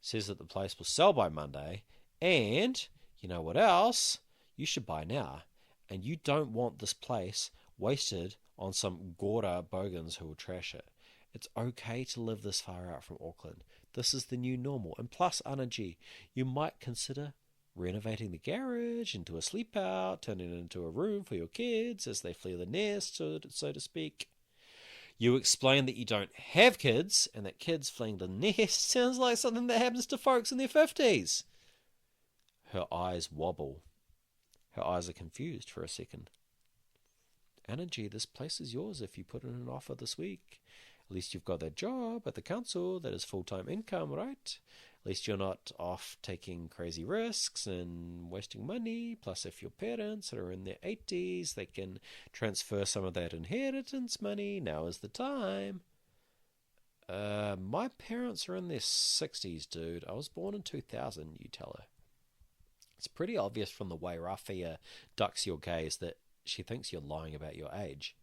says that the place will sell by Monday, and, you know what else? You should buy now. And you don't want this place wasted on some Gora bogans who will trash it. It's okay to live this far out from Auckland. This is the new normal. And plus, Anna G, you might consider renovating the garage into a sleep out, turning it into a room for your kids as they flee the nest, so to speak. You explain that you don't have kids, and that kids fleeing the nest sounds like something that happens to folks in their 50s. Her eyes wobble. Her eyes are confused for a second. Anna G, this place is yours if you put in an offer this week. At least you've got that job at the council that is full-time income, right? At least you're not off taking crazy risks and wasting money. Plus, if your parents are in their 80s, they can transfer some of that inheritance money. Now is the time. My parents are in their 60s, dude. I was born in 2000, you tell her. It's pretty obvious from the way Rafia ducks your gaze that she thinks you're lying about your age.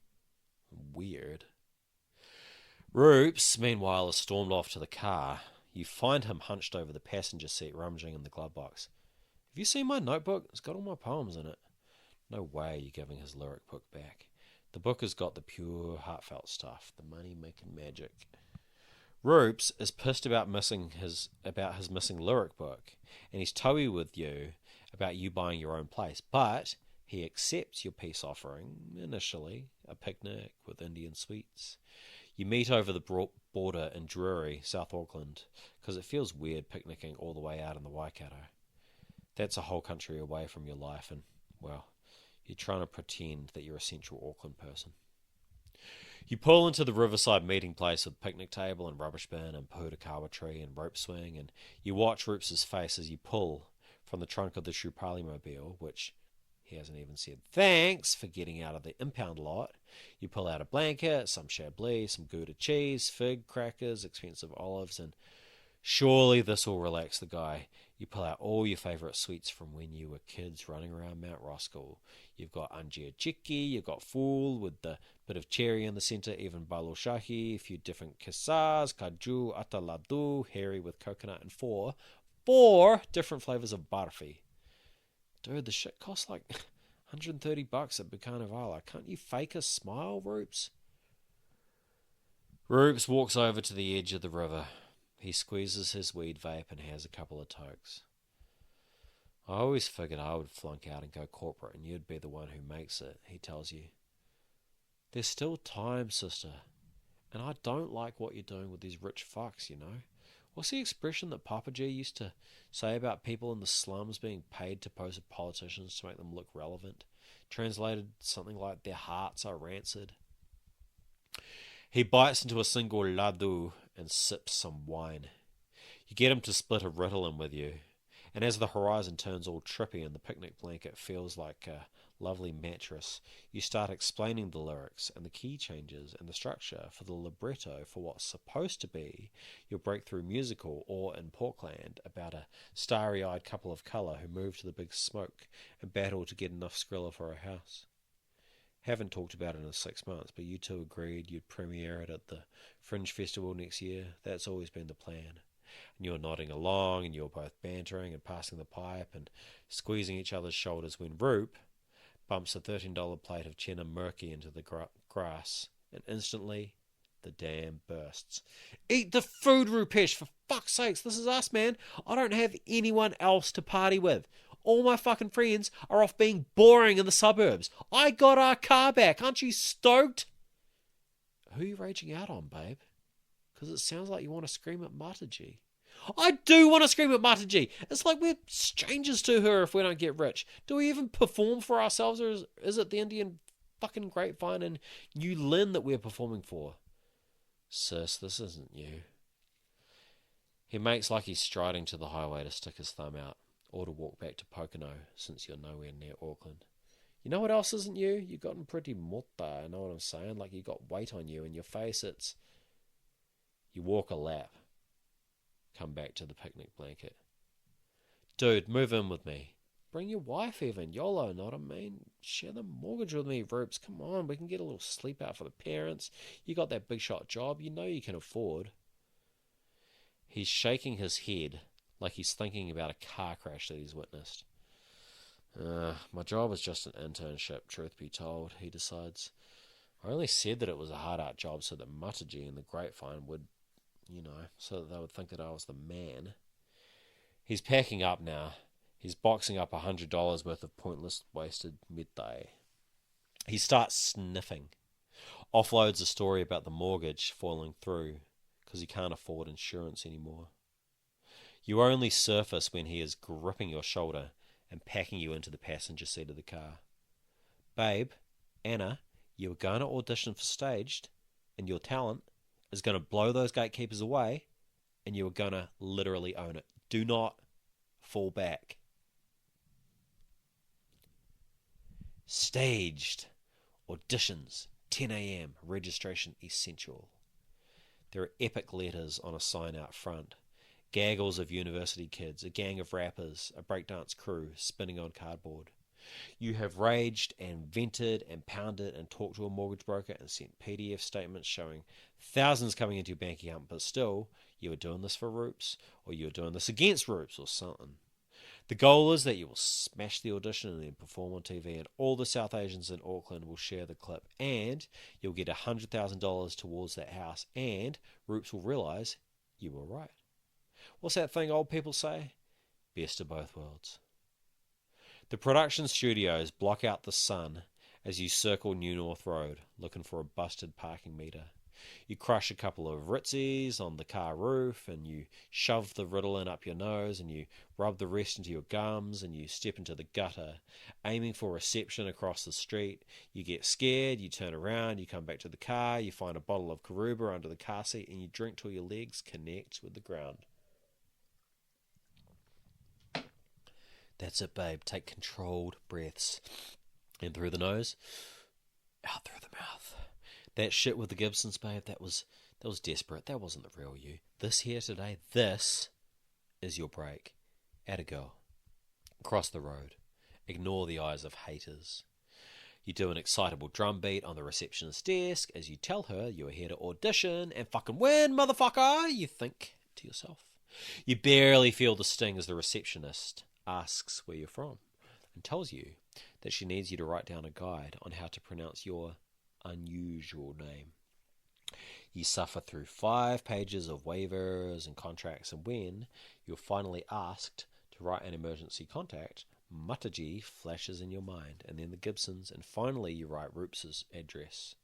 Weird. Roops, meanwhile, has stormed off to the car. You find him hunched over the passenger seat, rummaging in the glove box. Have you seen my notebook? It's got all my poems in it. No way you're giving his lyric book back. The book has got the pure, heartfelt stuff, the money-making magic. Roops is pissed about his missing lyric book, and he's toey with you about you buying your own place, but he accepts your peace offering, initially, a picnic with Indian sweets. You meet over the border in Drury, South Auckland, because it feels weird picnicking all the way out in the Waikato. That's a whole country away from your life, and, well, you're trying to pretend that you're a central Auckland person. You pull into the riverside meeting place with picnic table and rubbish bin and pūtakawa tree and rope swing, and you watch Roops' face as you pull from the trunk of the Shrupali mobile, which he hasn't even said thanks for getting out of the impound lot. You pull out a blanket, some chablis, some Gouda cheese, fig, crackers, expensive olives, and surely this will relax the guy. You pull out all your favourite sweets from when you were kids running around Mount Roskill. You've got anjir chiki, you've got fool with the bit of cherry in the centre, even baloshahi, a few different kesars, kaju, atta laddu, hairy with coconut, and four different flavours of barfi. Dude, the shit costs like $130 at Bucanavala. Can't you fake a smile, Roops? Roops walks over to the edge of the river. He squeezes his weed vape and has a couple of tokes. I always figured I would flunk out and go corporate and you'd be the one who makes it, he tells you. There's still time, sister. And I don't like what you're doing with these rich fucks, you know. What's the expression that Papa G used to say about people in the slums being paid to pose with politicians to make them look relevant? Translated something like, their hearts are rancid. He bites into a single laddu and sips some wine. You get him to split a Ritalin with you, and as the horizon turns all trippy and the picnic blanket feels like a lovely mattress, you start explaining the lyrics and the key changes and the structure for the libretto for what's supposed to be your breakthrough musical, or in Portland, about a starry-eyed couple of colour who move to the big smoke and battle to get enough Skrilla for a house. Haven't talked about it in 6 months, but you two agreed you'd premiere it at the Fringe Festival next year. That's always been the plan. And you're nodding along, and you're both bantering and passing the pipe and squeezing each other's shoulders when Roop bumps a $13 plate of Chena Murky into the grass, and instantly the dam bursts. Eat the food, Rupesh, for fuck's sakes, this is us, man. I don't have anyone else to party with. All my fucking friends are off being boring in the suburbs. I got our car back. Aren't you stoked? Who are you raging out on, babe? Because it sounds like you want to scream at Mataji. I do want to scream at Mataji. It's like we're strangers to her if we don't get rich. Do we even perform for ourselves, or is it the Indian fucking grapevine and New Lynn that we're performing for? Sis, this isn't you. He makes like he's striding to the highway to stick his thumb out, or to walk back to Pocono, since you're nowhere near Auckland. You know what else isn't you? You've gotten pretty mota, you know what I'm saying? Like you got weight on you, and your face, it's... You walk a lap. Come back to the picnic blanket. Dude, move in with me. Bring your wife even. YOLO, know what I mean? Share the mortgage with me, Roops. Come on, we can get a little sleep out for the parents. You got that big shot job, you know you can afford. He's shaking his head like he's thinking about a car crash that he's witnessed. My job is just an internship, truth be told, he decides. I only said that it was a hard art job so that Mataji and the grapevine would, so that they would think that I was the man. He's packing up now. He's boxing up $100 worth of pointless, wasted midday. He starts sniffing. Offloads a story about the mortgage falling through because he can't afford insurance anymore. You only surface when he is gripping your shoulder and packing you into the passenger seat of the car. Babe, Anna, you were going to audition for staged, and your talent is going to blow those gatekeepers away, and you were going to literally own it. Do not fall back. Staged. Auditions. 10 a.m. Registration essential. There are epic letters on a sign out front. Gaggles of university kids, a gang of rappers, a breakdance crew spinning on cardboard. You have raged and vented and pounded and talked to a mortgage broker and sent PDF statements showing thousands coming into your bank account, but still, you were doing this for Roops, or you were doing this against Roops, or something. The goal is that you will smash the audition and then perform on TV, and all the South Asians in Auckland will share the clip, and you'll get $100,000 towards that house, and Roops will realise you were right. What's that thing old people say? Best of both worlds. The production studios block out the sun as you circle New North Road, looking for a busted parking meter. You crush a couple of ritzies on the car roof, and you shove the Ritalin up your nose, and you rub the rest into your gums, and you step into the gutter, aiming for reception across the street. You get scared, you turn around, you come back to the car, you find a bottle of Karuba under the car seat, and you drink till your legs connect with the ground. That's it, babe. Take controlled breaths. In through the nose, out through the mouth. That shit with the Gibsons, babe, that was desperate. That wasn't the real you. This here today, this is your break. Atta girl. Cross the road. Ignore the eyes of haters. You do an excitable drum beat on the receptionist's desk as you tell her you are here to audition and fucking win, motherfucker, you think to yourself. You barely feel the sting as the receptionist asks where you're from and tells you that she needs you to write down a guide on how to pronounce your unusual name. You suffer through 5 pages of waivers and contracts, and when you're finally asked to write an emergency contact, Mataji flashes in your mind, and then the Gibsons, and finally you write Roops's address.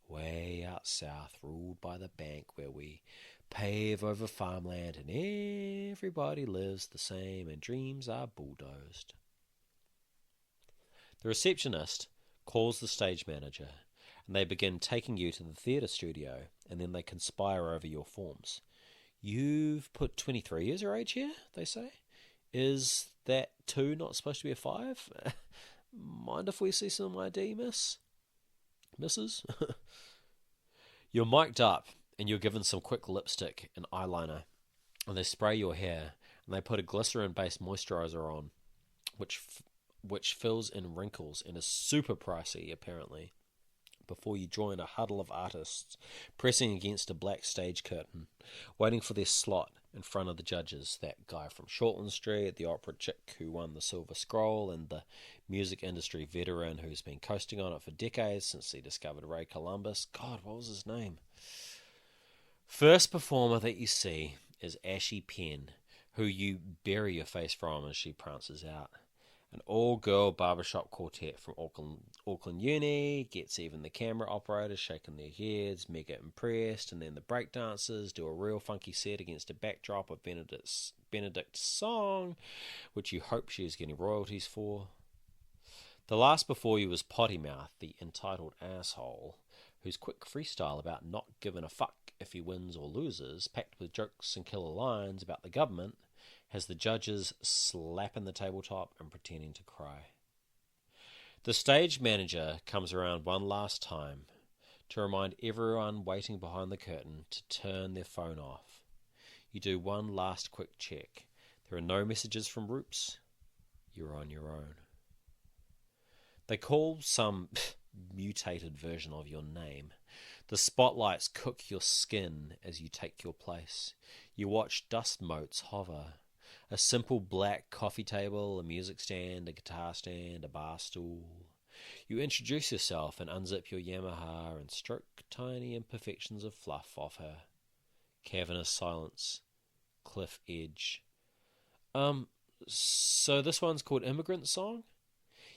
Way out south, ruled by the bank, where we pave over farmland and everybody lives the same and dreams are bulldozed. The receptionist calls the stage manager, and they begin taking you to the theatre studio, and then they conspire over your forms. You've put 23 years your age here, they say. Is that 2 not supposed to be a 5? Mind if we see some ID, Mrs.? You're mic'd up, and you're given some quick lipstick and eyeliner, and they spray your hair, and they put a glycerin-based moisturiser on, which fills in wrinkles and is super pricey, apparently, before you join a huddle of artists pressing against a black stage curtain, waiting for their slot in front of the judges. That guy from Shortland Street, the opera chick who won the Silver Scroll, and the music industry veteran who's been coasting on it for decades since he discovered Ray Columbus. God, what was his name? First performer that you see is Ashy Penn, who you bury your face from as she prances out. An all-girl barbershop quartet from Auckland Uni gets even the camera operators shaking their heads, mega impressed, and then the breakdancers do a real funky set against a backdrop of Benedict's song, which you hope she is getting royalties for. The last before you was Potty Mouth, the entitled asshole, whose quick freestyle about not giving a fuck if he wins or loses, packed with jokes and killer lines about the government, has the judges slapping the tabletop and pretending to cry. The stage manager comes around one last time to remind everyone waiting behind the curtain to turn their phone off. You do one last quick check. There are no messages from Roops. You're on your own. They call some mutated version of your name. The spotlights cook your skin as you take your place. You watch dust motes hover. A simple black coffee table, a music stand, a guitar stand, a bar stool. You introduce yourself and unzip your Yamaha and stroke tiny imperfections of fluff off her. Cavernous silence. Cliff edge. So this one's called Immigrant Song?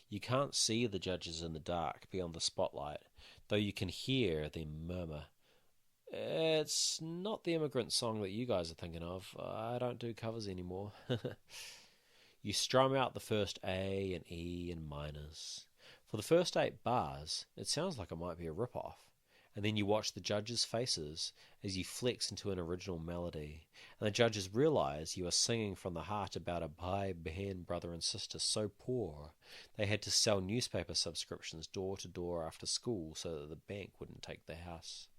You can't see the judges in the dark beyond the spotlight, though you can hear them murmur. It's not the Immigrant Song that you guys are thinking of. I don't do covers anymore. You strum out the first A and E and minors. For the first 8 bars, it sounds like it might be a rip-off. And then you watch the judges' faces as you flex into an original melody. And the judges realize you are singing from the heart about a bhai, behan, brother and sister so poor they had to sell newspaper subscriptions door to door after school so that the bank wouldn't take the house.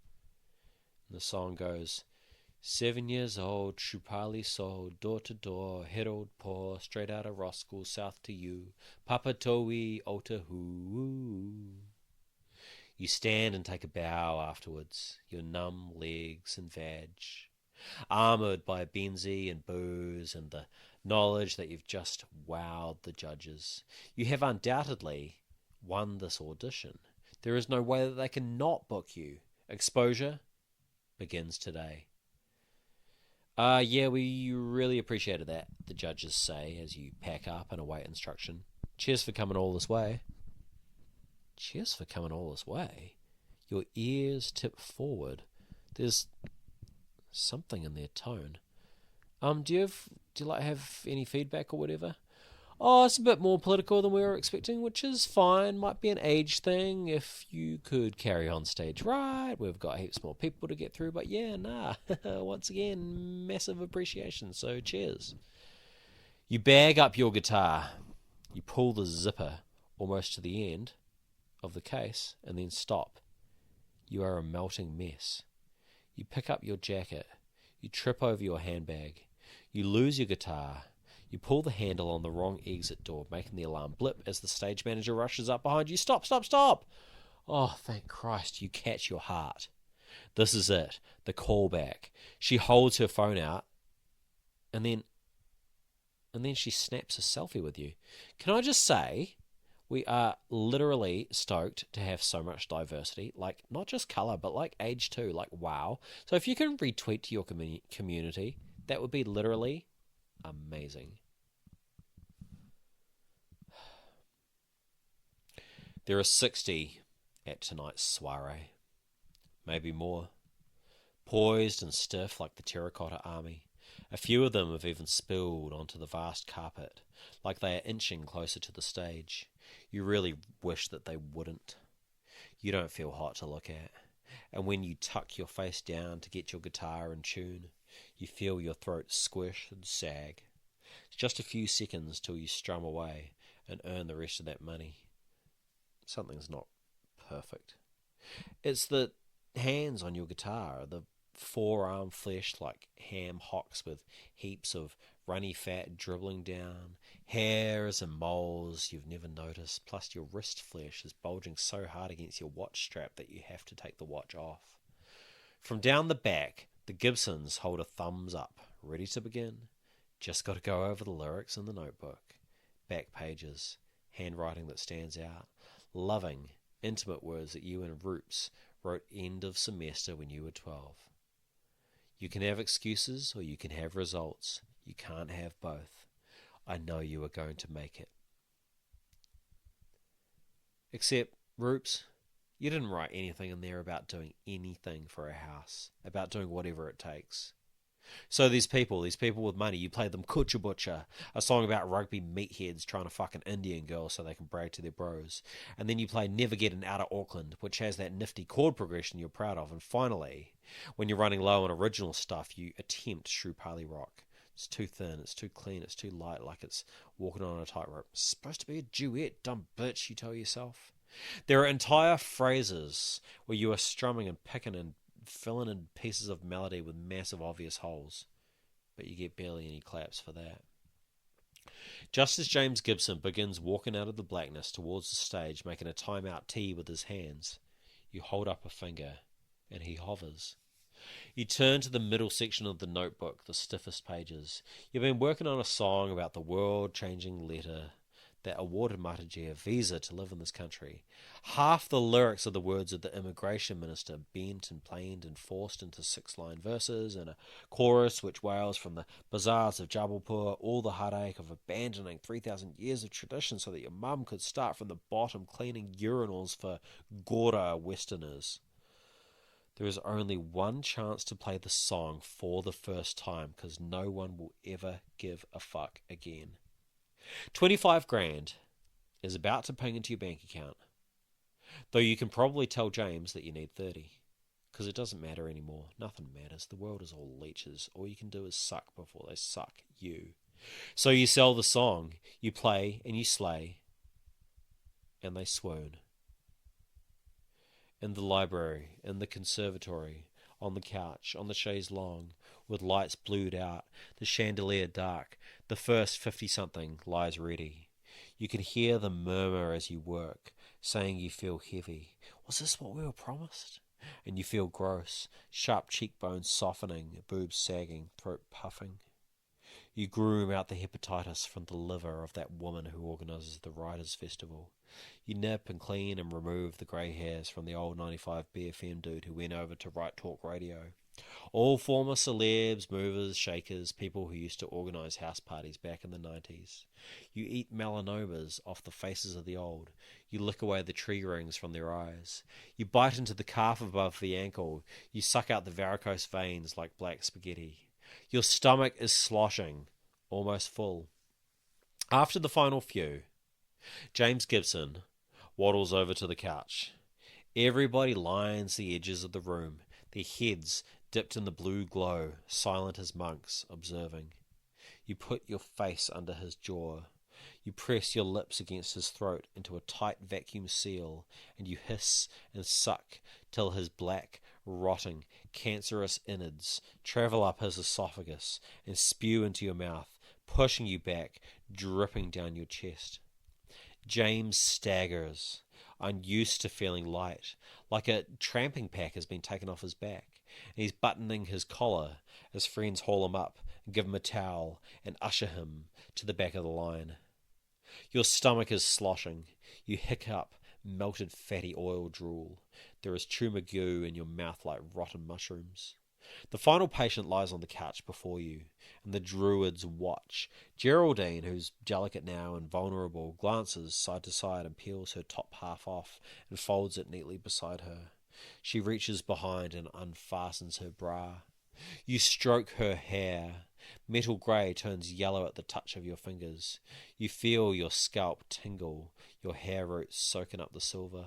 And the song goes, 7 years old, Shrupali sold, door to door, herald poor, straight out of Roskell, south to you, Papatoe, Otahu. You stand and take a bow afterwards, your numb legs and vag, armoured by Benzie and booze and the knowledge that you've just wowed the judges. You have undoubtedly won this audition. There is no way that they can not book you. Exposure begins today. Yeah, we really appreciated that, the judges say as you pack up and await instruction. Cheers for coming all this way. Cheers for coming all this way. Your ears tip forward. There's something in their tone. Do you have any feedback or whatever? Oh, it's a bit more political than we were expecting, which is fine. Might be an age thing. If you could carry on stage right, we've got heaps more people to get through. But yeah, nah. Once again, massive appreciation. So cheers. You bag up your guitar. You pull the zipper almost to the end of the case and then stop. You are a melting mess. You pick up your jacket. You trip over your handbag. You lose your guitar. You pull the handle on the wrong exit door, making the alarm blip as the stage manager rushes up behind you. Stop, stop, stop! Oh, thank Christ, you catch your heart. This is it, the callback. She holds her phone out, and then she snaps a selfie with you. Can I just say, we are literally stoked to have so much diversity, like not just colour, but like age too, like wow. So if you can retweet to your community, that would be literally amazing. There are 60 at tonight's soiree, maybe more, poised and stiff like the terracotta army. A few of them have even spilled onto the vast carpet, like they are inching closer to the stage. You really wish that they wouldn't. You don't feel hot to look at, and when you tuck your face down to get your guitar in tune, you feel your throat squish and sag. It's just a few seconds till you strum away and earn the rest of that money. Something's not perfect. It's the hands on your guitar, the forearm flesh like ham hocks with heaps of runny fat dribbling down, hairs and moles you've never noticed, plus your wrist flesh is bulging so hard against your watch strap that you have to take the watch off. From down the back, the Gibsons hold a thumbs up, ready to begin. Just got to go over the lyrics in the notebook. Back pages, handwriting that stands out, loving, intimate words that you and Roops wrote end of semester when you were 12. You can have excuses or you can have results. You can't have both. I know you are going to make it. Except, Roops, you didn't write anything in there about doing anything for a house, about doing whatever it takes. So these people with money, you play them Kutcha Butcha, a song about rugby meatheads trying to fuck an Indian girl so they can brag to their bros. And then you play Never Getting Out of Auckland, which has that nifty chord progression you're proud of. And finally, when you're running low on original stuff, you attempt Shrupali rock. It's too thin, it's too clean, it's too light, like it's walking on a tightrope. It's supposed to be a duet, dumb bitch, you tell yourself. There are entire phrases where you are strumming and picking and filling in pieces of melody with massive obvious holes, but you get barely any claps for that. Just as James Gibson begins walking out of the blackness towards the stage, making a time-out T with his hands, you hold up a finger, and he hovers. You turn to the middle section of the notebook, the stiffest pages. You've been working on a song about the world-changing letter that awarded Mataji a visa to live in this country. Half the lyrics are the words of the immigration minister, bent and planed and forced into 6-line verses, and a chorus which wails from the bazaars of Jabalpur, all the heartache of abandoning 3,000 years of tradition so that your mum could start from the bottom cleaning urinals for Gora Westerners. There is only one chance to play the song for the first time, because no one will ever give a fuck again. 25 grand is about to ping into your bank account, though you can probably tell James that you need 30. because it doesn't matter anymore. Nothing matters. The world is all leeches. All you can do is suck before they suck you. So you sell the song, you play and you slay, and they swoon. In the library, in the conservatory, on the couch, on the chaise longue, with lights blued out, the chandelier dark, the first 50-something lies ready. You can hear them murmur as you work, saying you feel heavy. Was this what we were promised? And you feel gross, sharp cheekbones softening, boobs sagging, throat puffing. You groom out the hepatitis from the liver of that woman who organises the Writers' Festival. You nip and clean and remove the grey hairs from the old 95 BFM dude who went over to Right Talk Radio. All former celebs, movers, shakers, people who used to organise house parties back in the 90s. You eat melanomas off the faces of the old. You lick away the tree rings from their eyes. You bite into the calf above the ankle. You suck out the varicose veins like black spaghetti. Your stomach is sloshing, almost full. After the final few, James Gibson waddles over to the couch. Everybody lines the edges of the room, their heads dipped in the blue glow, silent as monks, observing. You put your face under his jaw. You press your lips against his throat into a tight vacuum seal, and you hiss and suck till his black, rotting, cancerous innards travel up his esophagus and spew into your mouth, pushing you back, dripping down your chest. James staggers, unused to feeling light, like a tramping pack has been taken off his back. And he's buttoning his collar as friends haul him up and give him a towel and usher him to the back of the line. Your stomach is sloshing. You hiccup melted fatty oil drool. There is tumor goo in your mouth like rotten mushrooms. The final patient lies on the couch before you, and the druids watch. Geraldine, who's delicate now and vulnerable, glances side to side and peels her top half off and folds it neatly beside her. She reaches behind and unfastens her bra. You stroke her hair. Metal grey turns yellow at the touch of your fingers. You feel your scalp tingle, your hair roots soaking up the silver.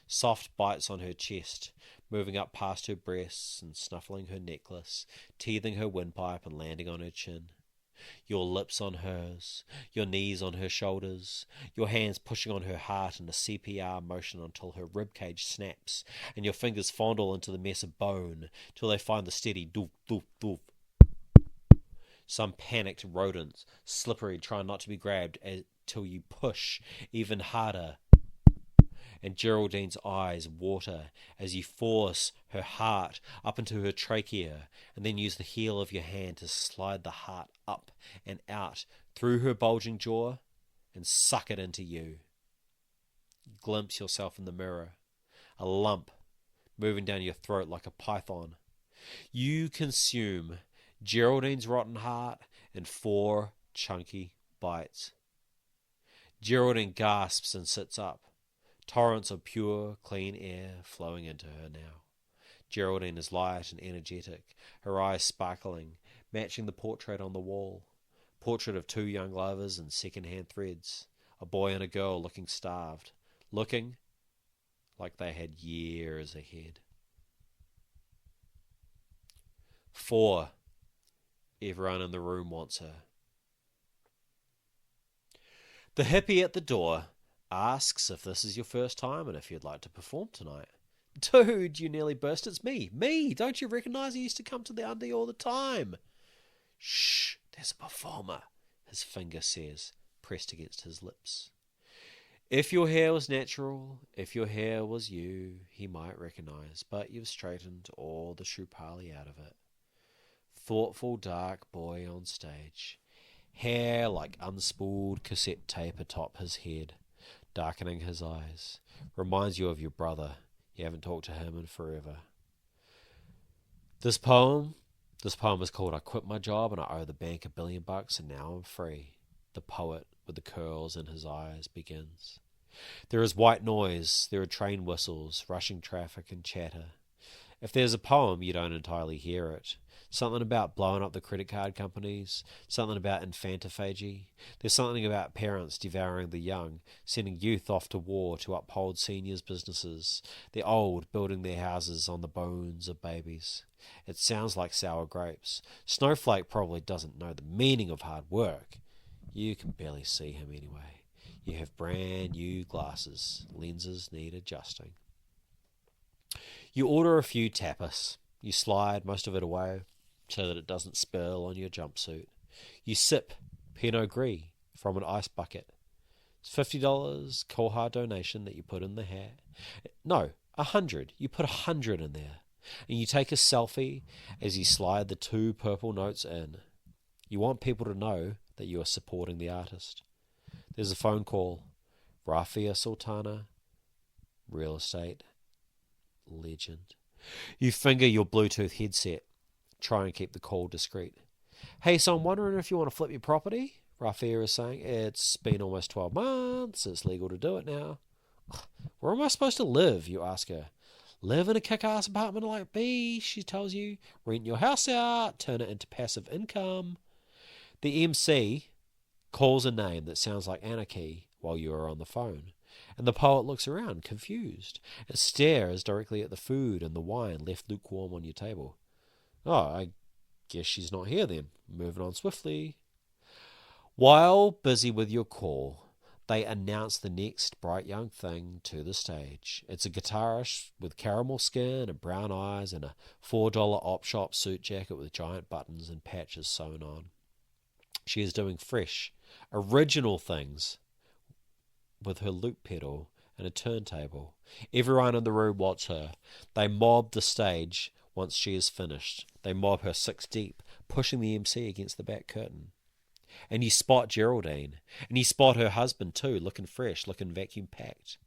Soft bites on her chest, moving up past her breasts and snuffling her necklace, teething her windpipe and landing on her chin. Your lips on hers, your knees on her shoulders, your hands pushing on her heart in a CPR motion until her ribcage snaps, and your fingers fondle into the mess of bone till they find the steady doof, doof, doof. Some panicked rodents, slippery, try not to be grabbed till you push even harder. And Geraldine's eyes water as you force her heart up into her trachea and then use the heel of your hand to slide the heart up and out through her bulging jaw and suck it into you. You glimpse yourself in the mirror, a lump moving down your throat like a python. You consume Geraldine's rotten heart in 4 chunky bites. Geraldine gasps and sits up. Torrents of pure, clean air flowing into her now. Geraldine is light and energetic, her eyes sparkling, matching the portrait on the wall. Portrait of 2 young lovers in second-hand threads, a boy and a girl looking starved, looking like they had years ahead. 4. Everyone in the room wants her. The hippie at the door asks if this is your first time and if you'd like to perform tonight. Dude, you nearly burst. It's me. Me! Don't you recognise I used to come to the Undie all the time? Shh, there's a performer, his finger says, pressed against his lips. If your hair was natural, if your hair was you, he might recognise, but you've straightened all the Shrupali out of it. Thoughtful dark boy on stage. Hair like unspooled cassette tape atop his head, darkening his eyes. Reminds you of your brother. You haven't talked to him in forever. This poem is called I Quit My Job and I Owe the Bank $1 billion and Now I'm Free. The poet with the curls in his eyes begins. There is white noise, there are train whistles, rushing traffic and chatter. If there's a poem, you don't entirely hear it. Something about blowing up the credit card companies, something about infantophagy. There's something about parents devouring the young, sending youth off to war to uphold seniors' businesses, the old building their houses on the bones of babies. It sounds like sour grapes. Snowflake probably doesn't know the meaning of hard work. You can barely see him anyway. You have brand new glasses. Lenses need adjusting. You order a few tapas. You slide most of it away so that it doesn't spill on your jumpsuit. You sip Pinot Gris from an ice bucket. It's $50 Koha donation that you put in the hat. No, 100. You put 100 in there. And you take a selfie as you slide the 2 purple notes in. You want people to know that you are supporting the artist. There's a phone call. Rafia Sultana, real estate legend. You finger your Bluetooth headset. Try and keep the call discreet. Hey, so I'm wondering if you want to flip your property? Rafia is saying, it's been almost 12 months. It's legal to do it now. Where am I supposed to live? You ask her. Live in a kick-ass apartment like B, she tells you. Rent your house out. Turn it into passive income. The MC calls a name that sounds like anarchy while you are on the phone. And the poet looks around, confused, and stares directly at the food and the wine left lukewarm on your table. Oh, I guess she's not here then. Moving on swiftly. While busy with your call, they announce the next bright young thing to the stage. It's a guitarist with caramel skin and brown eyes and a $4 op shop suit jacket with giant buttons and patches sewn on. She is doing fresh, original things with her loop pedal and a turntable. Everyone in the room wants her. They mob the stage once she is finished. They mob her 6 deep, pushing the MC against the back curtain. And you spot Geraldine. And you spot her husband too, looking fresh, looking vacuum-packed.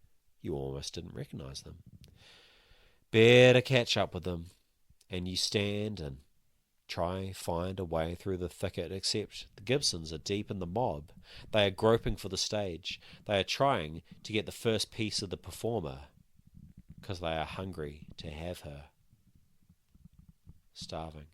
You almost didn't recognise them. Better catch up with them. And you stand and try find a way through the thicket, except the Gibsons are deep in the mob. They are groping for the stage. They are trying to get the first piece of the performer because they are hungry to have her. Starving.